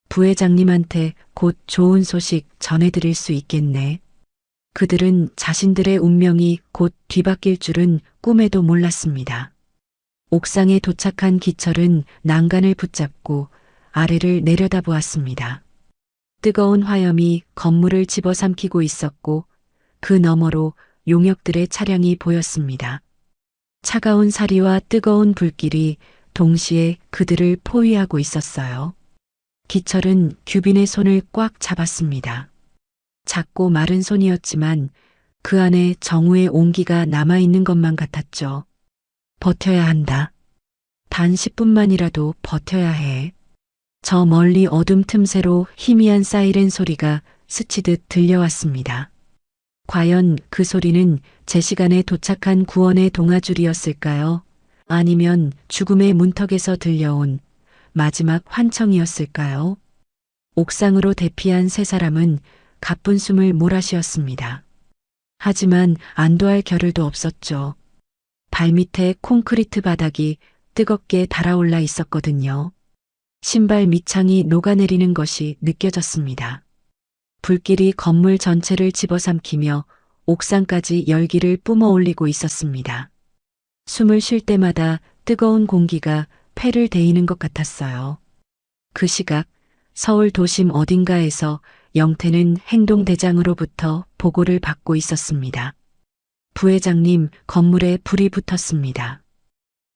부회장님한테 곧 좋은 소식 전해드릴 수 있겠네. 그들은 자신들의 운명이 곧 뒤바뀔 줄은 꿈에도 몰랐습니다. 옥상에 도착한 기철은 난간을 붙잡고 아래를 내려다보았습니다. 뜨거운 화염이 건물을 집어삼키고 있었고 그 너머로 용역들의 차량이 보였습니다. 차가운 사리와 뜨거운 불길이 동시에 그들을 포위하고 있었어요. 기철은 규빈의 손을 꽉 잡았습니다. 작고 마른 손이었지만 그 안에 정우의 온기가 남아있는 것만 같았죠. 버텨야 한다. 단 10분만이라도 버텨야 해. 저 멀리 어둠 틈새로 희미한 사이렌 소리가 스치듯 들려왔습니다. 과연 그 소리는 제 시간에 도착한 구원의 동아줄이었을까요? 아니면 죽음의 문턱에서 들려온 마지막 환청이었을까요? 옥상으로 대피한 세 사람은 가쁜 숨을 몰아쉬었습니다. 하지만 안도할 겨를도 없었죠. 발밑에 콘크리트 바닥이 뜨겁게 달아올라 있었거든요. 신발 밑창이 녹아내리는 것이 느껴졌습니다. 불길이 건물 전체를 집어삼키며 옥상까지 열기를 뿜어올리고 있었습니다. 숨을 쉴 때마다 뜨거운 공기가 폐를 데이는 것 같았어요. 그 시각 서울 도심 어딘가에서 영태는 행동대장으로부터 보고를 받고 있었습니다. 부회장님, 건물에 불이 붙었습니다.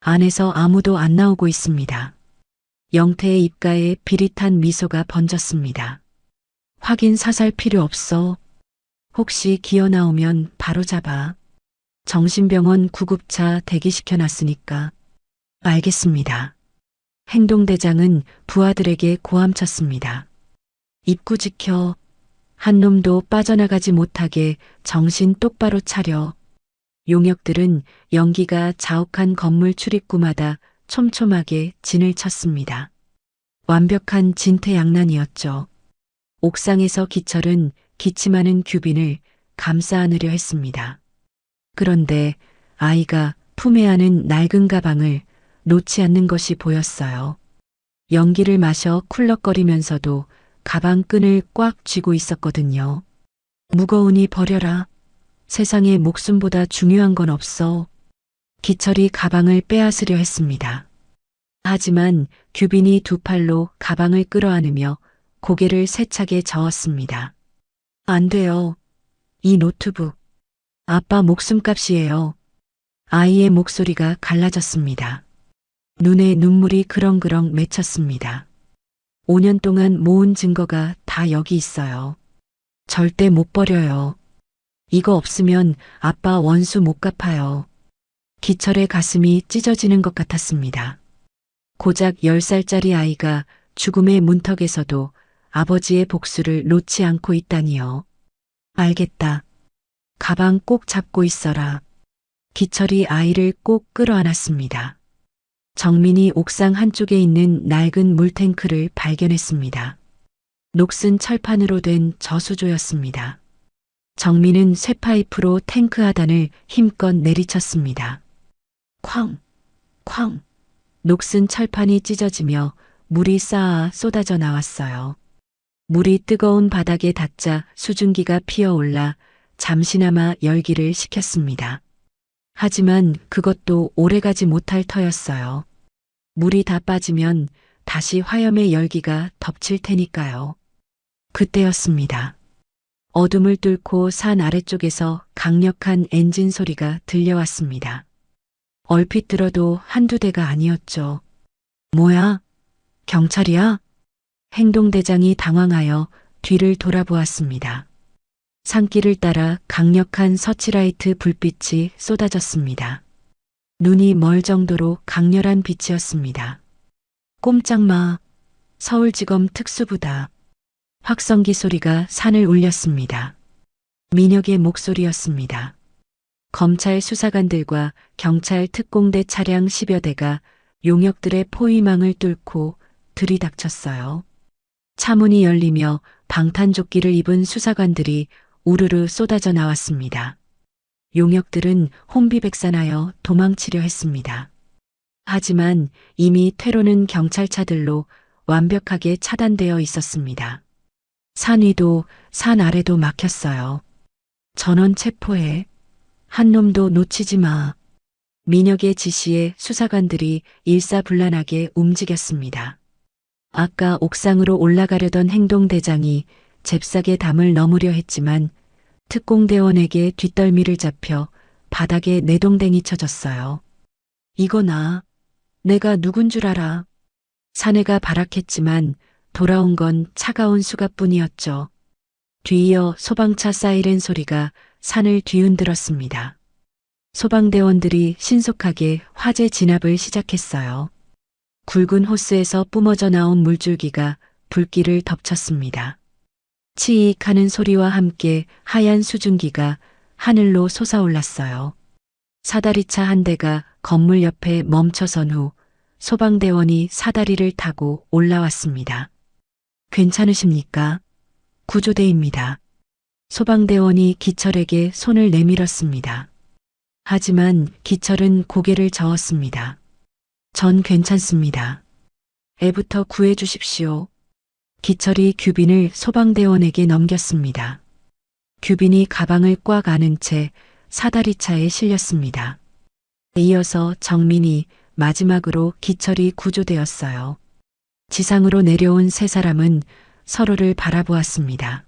안에서 아무도 안 나오고 있습니다. 영태의 입가에 비릿한 미소가 번졌습니다. 확인 사살 필요 없어. 혹시 기어 나오면 바로 잡아. 정신병원 구급차 대기시켜놨으니까. 알겠습니다. 행동대장은 부하들에게 고함쳤습니다. 입구 지켜. 한 놈도 빠져나가지 못하게 정신 똑바로 차려. 용역들은 연기가 자욱한 건물 출입구마다 촘촘하게 진을 쳤습니다. 완벽한 진퇴양난이었죠. 옥상에서 기철은 기침하는 규빈을 감싸 안으려 했습니다. 그런데 아이가 품에 안은 낡은 가방을 놓지 않는 것이 보였어요. 연기를 마셔 쿨럭거리면서도 가방 끈을 꽉 쥐고 있었거든요. 무거우니 버려라. 세상에 목숨보다 중요한 건 없어. 기철이 가방을 빼앗으려 했습니다. 하지만 규빈이 두 팔로 가방을 끌어안으며 고개를 세차게 저었습니다. 안 돼요. 이 노트북. 아빠 목숨값이에요. 아이의 목소리가 갈라졌습니다. 눈에 눈물이 그렁그렁 맺혔습니다. 5년 동안 모은 증거가 다 여기 있어요. 절대 못 버려요. 이거 없으면 아빠 원수 못 갚아요. 기철의 가슴이 찢어지는 것 같았습니다. 고작 10살짜리 아이가 죽음의 문턱에서도 아버지의 복수를 놓지 않고 있다니요. 알겠다. 가방 꼭 잡고 있어라. 기철이 아이를 꼭 끌어안았습니다. 정민이 옥상 한쪽에 있는 낡은 물탱크를 발견했습니다. 녹슨 철판으로 된 저수조였습니다. 정민은 쇠파이프로 탱크 하단을 힘껏 내리쳤습니다. 쾅! 쾅! 녹슨 철판이 찢어지며 물이 쌓아 쏟아져 나왔어요. 물이 뜨거운 바닥에 닿자 수증기가 피어올라 잠시나마 열기를 식혔습니다. 하지만 그것도 오래가지 못할 터였어요. 물이 다 빠지면 다시 화염의 열기가 덮칠 테니까요. 그때였습니다. 어둠을 뚫고 산 아래쪽에서 강력한 엔진 소리가 들려왔습니다. 얼핏 들어도 한두 대가 아니었죠. 뭐야? 경찰이야? 행동대장이 당황하여 뒤를 돌아보았습니다. 산길을 따라 강력한 서치라이트 불빛이 쏟아졌습니다. 눈이 멀 정도로 강렬한 빛이었습니다. 꼼짝 마. 서울지검 특수부다. 확성기 소리가 산을 울렸습니다. 민혁의 목소리였습니다. 검찰 수사관들과 경찰 특공대 차량 10여 대가 용역들의 포위망을 뚫고 들이닥쳤어요. 차문이 열리며 방탄조끼를 입은 수사관들이 우르르 쏟아져 나왔습니다. 용역들은 혼비백산하여 도망치려 했습니다. 하지만 이미 퇴로는 경찰차들로 완벽하게 차단되어 있었습니다. 산 위도 산 아래도 막혔어요. 전원 체포해. 한 놈도 놓치지 마. 민혁의 지시에 수사관들이 일사불란하게 움직였습니다. 아까 옥상으로 올라가려던 행동대장이 잽싸게 담을 넘으려 했지만 특공대원에게 뒷덜미를 잡혀 바닥에 내동댕이 쳐졌어요. 이거 내가 누군 줄 알아. 사내가 발악했지만 돌아온 건 차가운 수갑뿐이었죠. 뒤이어 소방차 사이렌 소리가 산을 뒤흔들었습니다. 소방대원들이 신속하게 화재 진압을 시작했어요. 굵은 호스에서 뿜어져 나온 물줄기가 불길을 덮쳤습니다. 치익 하는 소리와 함께 하얀 수증기가 하늘로 솟아올랐어요. 사다리차 한 대가 건물 옆에 멈춰선 후 소방대원이 사다리를 타고 올라왔습니다. 괜찮으십니까? 구조대입니다. 소방대원이 기철에게 손을 내밀었습니다. 하지만 기철은 고개를 저었습니다. 전 괜찮습니다. 애부터 구해주십시오. 기철이 규빈을 소방대원에게 넘겼습니다. 규빈이 가방을 꽉 안은 채 사다리차에 실렸습니다. 이어서 정민이 마지막으로 기철이 구조되었어요. 지상으로 내려온 세 사람은 서로를 바라보았습니다.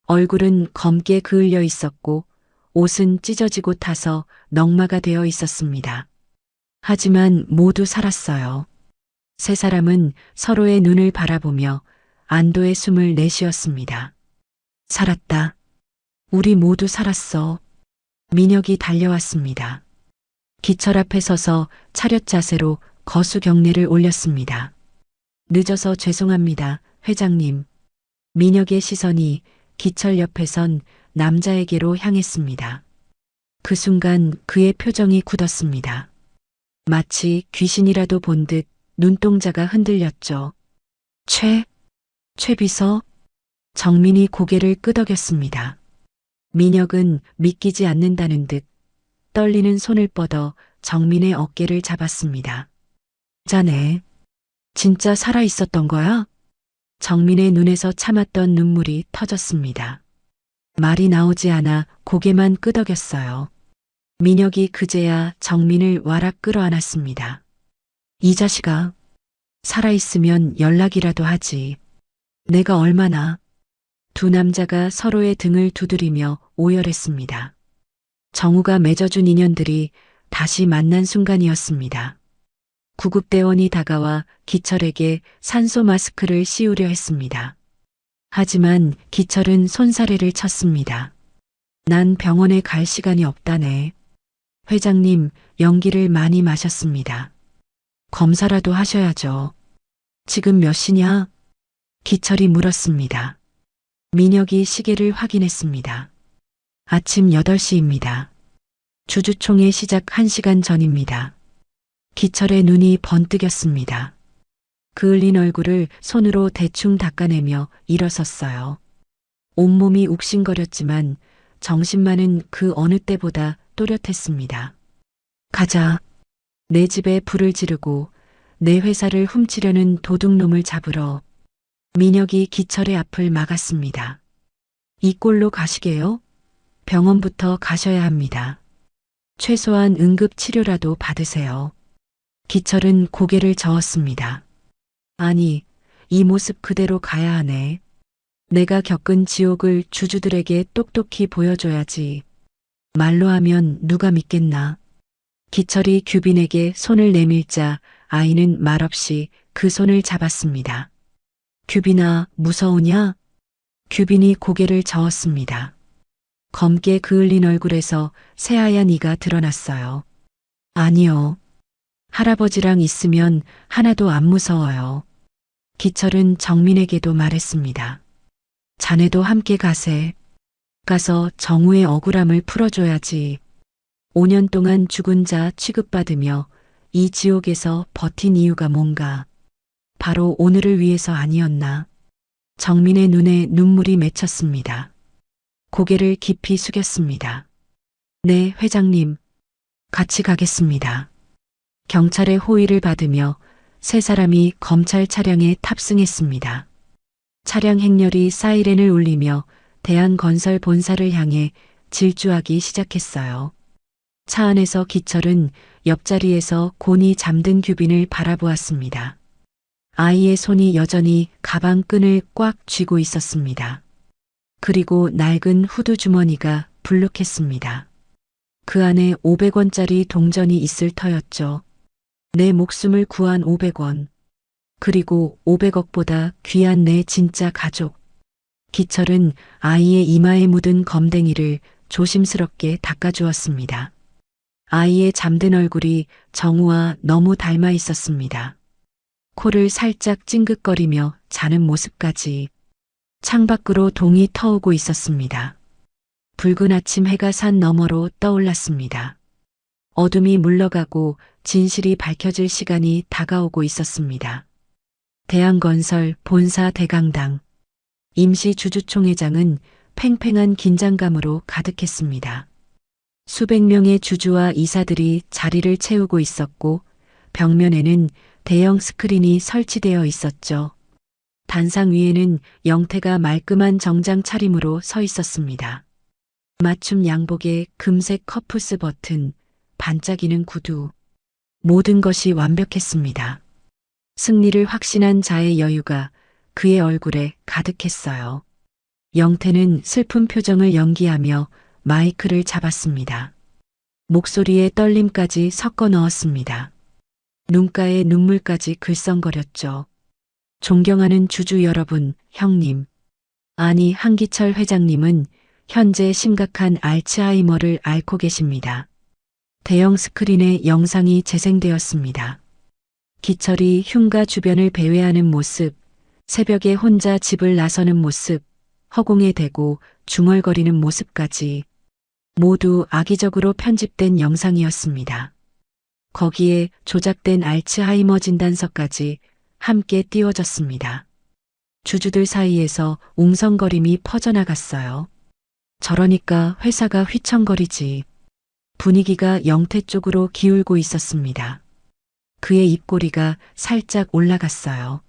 얼굴은 검게 그을려 있었고 옷은 찢어지고 타서 넝마가 되어 있었습니다. 하지만 모두 살았어요. 세 사람은 서로의 눈을 바라보며 안도의 숨을 내쉬었습니다. 살았다. 우리 모두 살았어. 민혁이 달려왔습니다. 기철 앞에 서서 차렷 자세로 거수 경례를 올렸습니다. 늦어서 죄송합니다, 회장님. 민혁의 시선이 기철 옆에 선 남자에게로 향했습니다. 그 순간 그의 표정이 굳었습니다. 마치 귀신이라도 본 듯 눈동자가 흔들렸죠. 최 비서? 정민이 고개를 끄덕였습니다. 민혁은 믿기지 않는다는 듯 떨리는 손을 뻗어 정민의 어깨를 잡았습니다. 자네, 진짜 살아 있었던 거야? 정민의 눈에서 참았던 눈물이 터졌습니다. 말이 나오지 않아 고개만 끄덕였어요. 민혁이 그제야 정민을 와락 끌어안았습니다. 이 자식아, 살아있으면 연락이라도 하지. 내가 얼마나. 두 남자가 서로의 등을 두드리며 오열했습니다. 정우가 맺어준 인연들이 다시 만난 순간이었습니다. 구급대원이 다가와 기철에게 산소 마스크를 씌우려 했습니다. 하지만 기철은 손사래를 쳤습니다. 난 병원에 갈 시간이 없다네. 회장님, 연기를 많이 마셨습니다. 검사라도 하셔야죠. 지금 몇 시냐? 기철이 물었습니다. 민혁이 시계를 확인했습니다. 아침 8시입니다. 주주총회 시작 1시간 전입니다. 기철의 눈이 번뜩였습니다. 그을린 얼굴을 손으로 대충 닦아내며 일어섰어요. 온몸이 욱신거렸지만 정신만은 그 어느 때보다 또렷했습니다. 가자. 내 집에 불을 지르고 내 회사를 훔치려는 도둑놈을 잡으러. 민혁이 기철의 앞을 막았습니다. 이 꼴로 가시게요? 병원부터 가셔야 합니다. 최소한 응급치료라도 받으세요. 기철은 고개를 저었습니다. 아니, 이 모습 그대로 가야 하네. 내가 겪은 지옥을 주주들에게 똑똑히 보여줘야지. 말로 하면 누가 믿겠나. 기철이 규빈에게 손을 내밀자 아이는 말없이 그 손을 잡았습니다. 규빈아, 무서우냐? 규빈이 고개를 저었습니다. 검게 그을린 얼굴에서 새하얀 이가 드러났어요. 아니요. 할아버지랑 있으면 하나도 안 무서워요. 기철은 정민에게도 말했습니다. 자네도 함께 가세. 가서 정우의 억울함을 풀어줘야지. 5년 동안 죽은 자 취급받으며 이 지옥에서 버틴 이유가 뭔가? 바로 오늘을 위해서 아니었나? 정민의 눈에 눈물이 맺혔습니다. 고개를 깊이 숙였습니다. 네, 회장님. 같이 가겠습니다. 경찰의 호의를 받으며 세 사람이 검찰 차량에 탑승했습니다. 차량 행렬이 사이렌을 울리며 대한건설 본사를 향해 질주하기 시작했어요. 차 안에서 기철은 옆자리에서 곤히 잠든 규빈을 바라보았습니다. 아이의 손이 여전히 가방 끈을 꽉 쥐고 있었습니다. 그리고 낡은 후드 주머니가 불룩했습니다. 그 안에 500원짜리 동전이 있을 터였죠. 내 목숨을 구한 500원. 그리고 500억보다 귀한 내 진짜 가족. 기철은 아이의 이마에 묻은 검댕이를 조심스럽게 닦아주었습니다. 아이의 잠든 얼굴이 정우와 너무 닮아 있었습니다. 코를 살짝 찡긋거리며 자는 모습까지. 창밖으로 동이 터오고 있었습니다. 붉은 아침 해가 산 너머로 떠올랐습니다. 어둠이 물러가고 진실이 밝혀질 시간이 다가오고 있었습니다. 대한건설 본사 대강당. 임시 주주총회장은 팽팽한 긴장감으로 가득했습니다. 수백 명의 주주와 이사들이 자리를 채우고 있었고 벽면에는 대형 스크린이 설치되어 있었죠. 단상 위에는 영태가 말끔한 정장 차림으로 서 있었습니다. 맞춤 양복에 금색 커프스 버튼, 반짝이는 구두. 모든 것이 완벽했습니다. 승리를 확신한 자의 여유가 그의 얼굴에 가득했어요. 영태는 슬픈 표정을 연기하며 마이크를 잡았습니다. 목소리에 떨림까지 섞어 넣었습니다. 눈가에 눈물까지 글썽거렸죠. 존경하는 주주 여러분, 형님. 아니, 한기철 회장님은 현재 심각한 알츠하이머를 앓고 계십니다. 대형 스크린에 영상이 재생되었습니다. 기철이 흉가 주변을 배회하는 모습, 새벽에 혼자 집을 나서는 모습, 허공에 대고 중얼거리는 모습까지 모두 악의적으로 편집된 영상이었습니다. 거기에 조작된 알츠하이머 진단서까지 함께 띄워졌습니다. 주주들 사이에서 웅성거림이 퍼져나갔어요. 저러니까 회사가 휘청거리지. 분위기가 영태 쪽으로 기울고 있었습니다. 그의 입꼬리가 살짝 올라갔어요.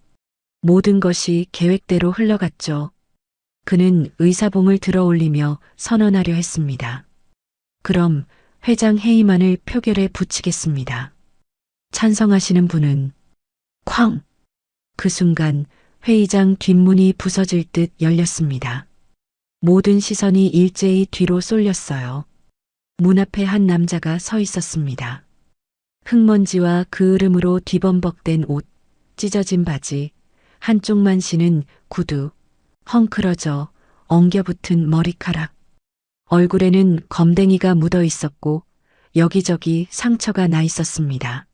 모든 것이 계획대로 흘러갔죠. 그는 의사봉을 들어 올리며 선언하려 했습니다. 그럼 회장 해임안을 표결에 붙이겠습니다. 찬성하시는 분은 쾅! 그 순간 회의장 뒷문이 부서질 듯 열렸습니다. 모든 시선이 일제히 뒤로 쏠렸어요. 문 앞에 한 남자가 서 있었습니다. 흙먼지와 그을음으로 뒤범벅된 옷, 찢어진 바지, 한쪽만 신은 구두, 헝클어져 엉겨붙은 머리카락. 얼굴에는 검댕이가 묻어 있었고 여기저기 상처가 나 있었습니다.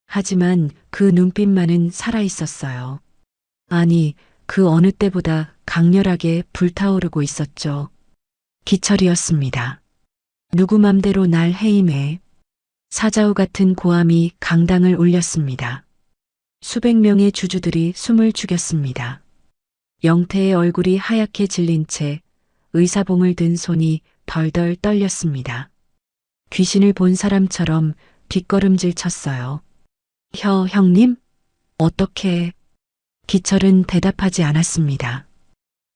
하지만 그 눈빛만은 살아 있었어요. 아니, 그 어느 때보다 강렬하게 불타오르고 있었죠. 기철이었습니다. 누구 맘대로 날 해임해. 사자우 같은 고함이 강당을 울렸습니다. 수백 명의 주주들이 숨을 죽였습니다. 영태의 얼굴이 하얗게 질린 채 의사봉을 든 손이 덜덜 떨렸습니다. 귀신을 본 사람처럼 뒷걸음질 쳤어요. 형님? 어떻게? 기철은 대답하지 않았습니다.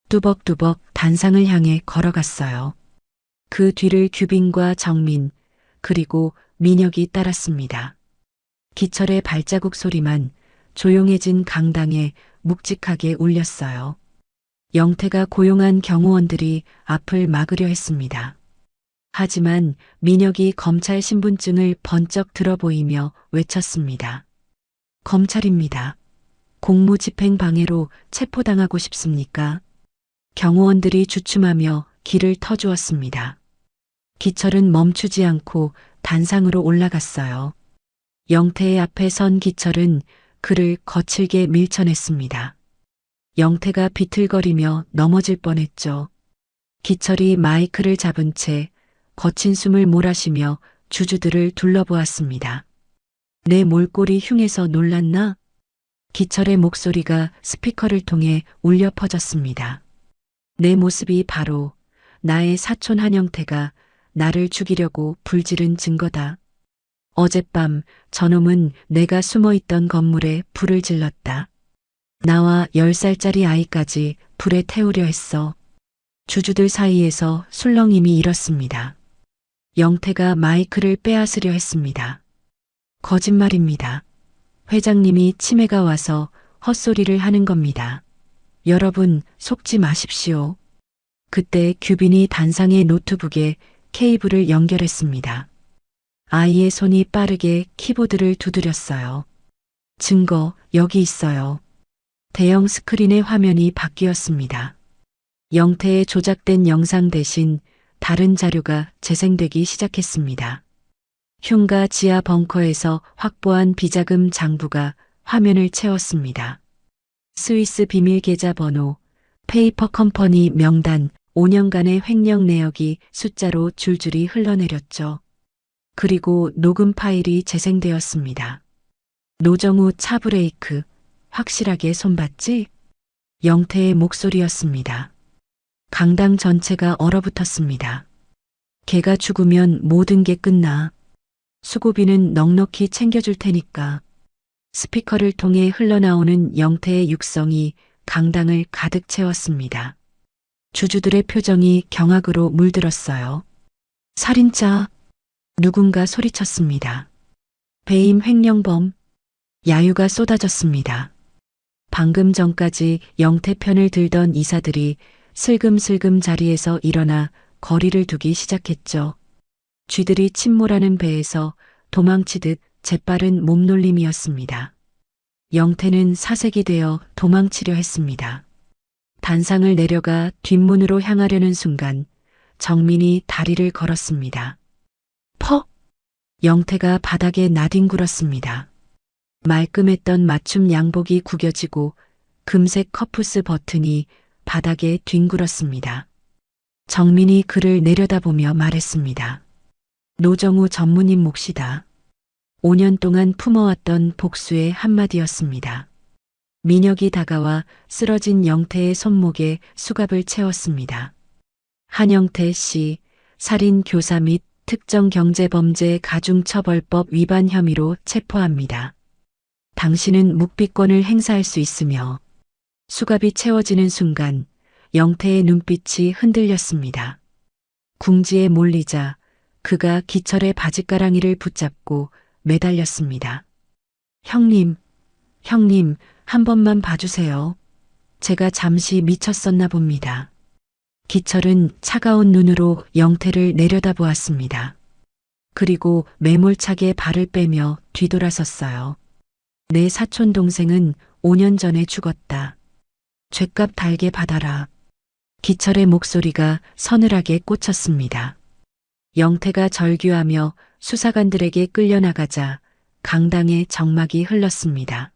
뚜벅뚜벅 단상을 향해 걸어갔어요. 그 뒤를 규빈과 정민, 그리고 민혁이 따랐습니다. 기철의 발자국 소리만 조용해진 강당에 묵직하게 울렸어요. 영태가 고용한 경호원들이 앞을 막으려 했습니다. 하지만 민혁이 검찰 신분증을 번쩍 들어 보이며 외쳤습니다. 검찰입니다. 공무집행 방해로 체포당하고 싶습니까? 경호원들이 주춤하며 길을 터주었습니다. 기철은 멈추지 않고 단상으로 올라갔어요. 영태의 앞에 선 기철은 그를 거칠게 밀쳐냈습니다. 영태가 비틀거리며 넘어질 뻔했죠. 기철이 마이크를 잡은 채 거친 숨을 몰아쉬며 주주들을 둘러보았습니다. 내 몰골이 흉해서 놀랐나? 기철의 목소리가 스피커를 통해 울려 퍼졌습니다. 내 모습이 바로 나의 사촌 한영태가 나를 죽이려고 불지른 증거다. 어젯밤 저놈은 내가 숨어있던 건물에 불을 질렀다. 나와 10살짜리 아이까지 불에 태우려 했어. 주주들 사이에서 술렁임이 일었습니다. 영태가 마이크를 빼앗으려 했습니다. 거짓말입니다. 회장님이 치매가 와서 헛소리를 하는 겁니다. 여러분 속지 마십시오. 그때 규빈이 단상의 노트북에 케이블을 연결했습니다. 아이의 손이 빠르게 키보드를 두드렸어요. 증거 여기 있어요. 대형 스크린의 화면이 바뀌었습니다. 영태의 조작된 영상 대신 다른 자료가 재생되기 시작했습니다. 흉가 지하 벙커에서 확보한 비자금 장부가 화면을 채웠습니다. 스위스 비밀 계좌 번호, 페이퍼 컴퍼니 명단, 5년간의 횡령 내역이 숫자로 줄줄이 흘러내렸죠. 그리고 녹음 파일이 재생되었습니다. 노정우 차 브레이크, 확실하게 손봤지? 영태의 목소리였습니다. 강당 전체가 얼어붙었습니다. 걔가 죽으면 모든 게 끝나. 수고비는 넉넉히 챙겨줄 테니까. 스피커를 통해 흘러나오는 영태의 육성이 강당을 가득 채웠습니다. 주주들의 표정이 경악으로 물들었어요. 살인자. 누군가 소리쳤습니다. 배임 횡령범. 야유가 쏟아졌습니다. 방금 전까지 영태 편을 들던 이사들이 슬금슬금 자리에서 일어나 거리를 두기 시작했죠. 쥐들이 침몰하는 배에서 도망치듯 재빠른 몸놀림이었습니다. 영태는 사색이 되어 도망치려 했습니다. 단상을 내려가 뒷문으로 향하려는 순간 정민이 다리를 걸었습니다. 퍽! 영태가 바닥에 나뒹굴었습니다. 말끔했던 맞춤 양복이 구겨지고 금색 커프스 버튼이 바닥에 뒹굴었습니다. 정민이 그를 내려다보며 말했습니다. 노정우 전무님 몫이다. 5년 동안 품어왔던 복수의 한마디였습니다. 민혁이 다가와 쓰러진 영태의 손목에 수갑을 채웠습니다. 한영태 씨, 살인 교사 및 특정경제범죄 가중처벌법 위반 혐의로 체포합니다. 당신은 묵비권을 행사할 수 있으며 수갑이 채워지는 순간 영태의 눈빛이 흔들렸습니다. 궁지에 몰리자 그가 기철의 바짓가랑이를 붙잡고 매달렸습니다. 형님, 한 번만 봐주세요. 제가 잠시 미쳤었나 봅니다. 기철은 차가운 눈으로 영태를 내려다보았습니다. 그리고 매몰차게 발을 빼며 뒤돌아섰어요. 내 사촌 동생은 5년 전에 죽었다. 죗값 달게 받아라. 기철의 목소리가 서늘하게 꽂혔습니다. 영태가 절규하며 수사관들에게 끌려나가자 강당에 정막이 흘렀습니다.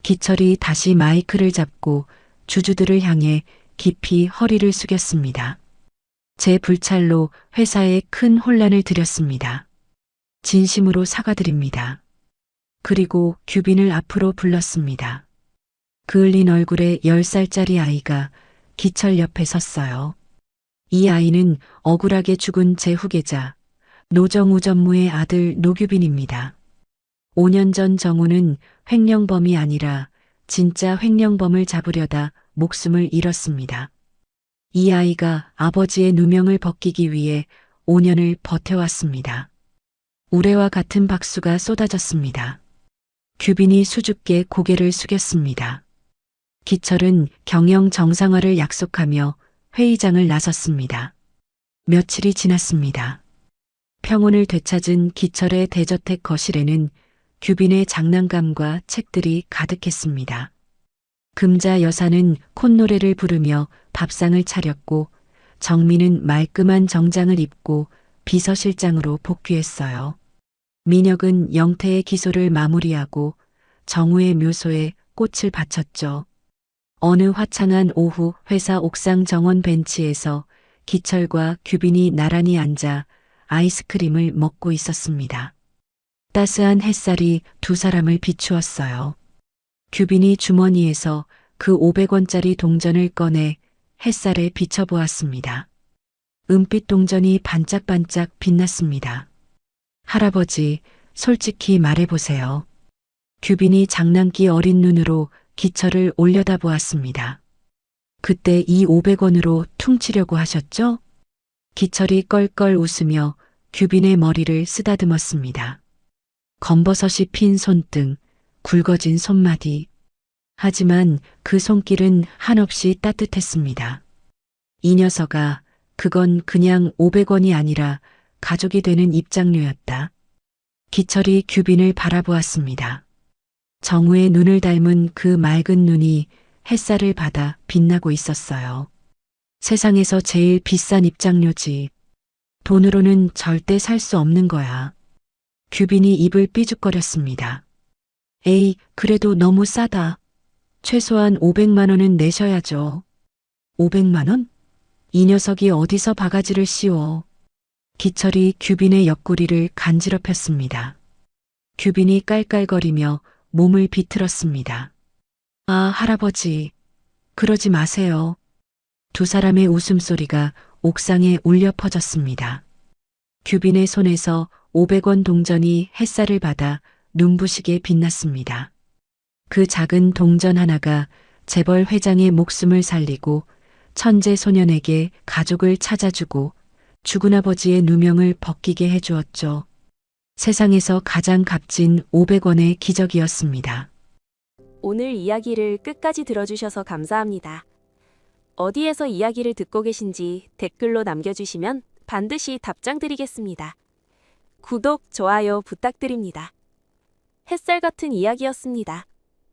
기철이 다시 마이크를 잡고 주주들을 향해 깊이 허리를 숙였습니다. 제 불찰로 회사에 큰 혼란을 드렸습니다. 진심으로 사과드립니다. 그리고 규빈을 앞으로 불렀습니다. 그을린 얼굴에 10살짜리 아이가 기철 옆에 섰어요. 이 아이는 억울하게 죽은 제 후계자 노정우 전무의 아들 노규빈입니다. 5년 전 정우는 횡령범이 아니라 진짜 횡령범을 잡으려다 목숨을 잃었습니다. 이 아이가 아버지의 누명을 벗기기 위해 5년을 버텨왔습니다. 우레와 같은 박수가 쏟아졌습니다. 규빈이 수줍게 고개를 숙였습니다. 기철은 경영 정상화를 약속하며 회의장을 나섰습니다. 며칠이 지났습니다. 평온을 되찾은 기철의 대저택 거실에는 규빈의 장난감과 책들이 가득했습니다. 금자 여사는 콧노래를 부르며 밥상을 차렸고 정민은 말끔한 정장을 입고 비서실장으로 복귀했어요. 민혁은 영태의 기소를 마무리하고 정우의 묘소에 꽃을 바쳤죠. 어느 화창한 오후 회사 옥상 정원 벤치에서 기철과 규빈이 나란히 앉아 아이스크림을 먹고 있었습니다. 따스한 햇살이 두 사람을 비추었어요. 규빈이 주머니에서 그 500원짜리 동전을 꺼내 햇살에 비춰보았습니다. 은빛 동전이 반짝반짝 빛났습니다. 할아버지, 솔직히 말해보세요. 규빈이 장난기 어린 눈으로 기철을 올려다보았습니다. 그때 이 500원으로 퉁치려고 하셨죠? 기철이 껄껄 웃으며 규빈의 머리를 쓰다듬었습니다. 검버섯이 핀 손등, 굵어진 손마디. 하지만 그 손길은 한없이 따뜻했습니다. 이 녀석아, 그건 그냥 500원이 아니라 가족이 되는 입장료였다. 기철이 규빈을 바라보았습니다. 정우의 눈을 닮은 그 맑은 눈이 햇살을 받아 빛나고 있었어요. 세상에서 제일 비싼 입장료지. 돈으로는 절대 살 수 없는 거야. 규빈이 입을 삐죽거렸습니다. 에이, 그래도 너무 싸다. 최소한 500만 원은 내셔야죠. 500만 원? 이 녀석이 어디서 바가지를 씌워. 기철이 규빈의 옆구리를 간지럽혔습니다. 규빈이 깔깔거리며 몸을 비틀었습니다. 아, 할아버지. 그러지 마세요. 두 사람의 웃음소리가 옥상에 울려 퍼졌습니다. 규빈의 손에서 500원 동전이 햇살을 받아 눈부시게 빛났습니다. 그 작은 동전 하나가 재벌 회장의 목숨을 살리고 천재 소년에게 가족을 찾아주고 죽은 아버지의 누명을 벗기게 해주었죠. 세상에서 가장 값진 500원의 기적이었습니다. 오늘 이야기를 끝까지 들어주셔서 감사합니다. 어디에서 이야기를 듣고 계신지 댓글로 남겨주시면 반드시 답장 드리겠습니다. 구독, 좋아요 부탁드립니다. 햇살 같은 이야기였습니다.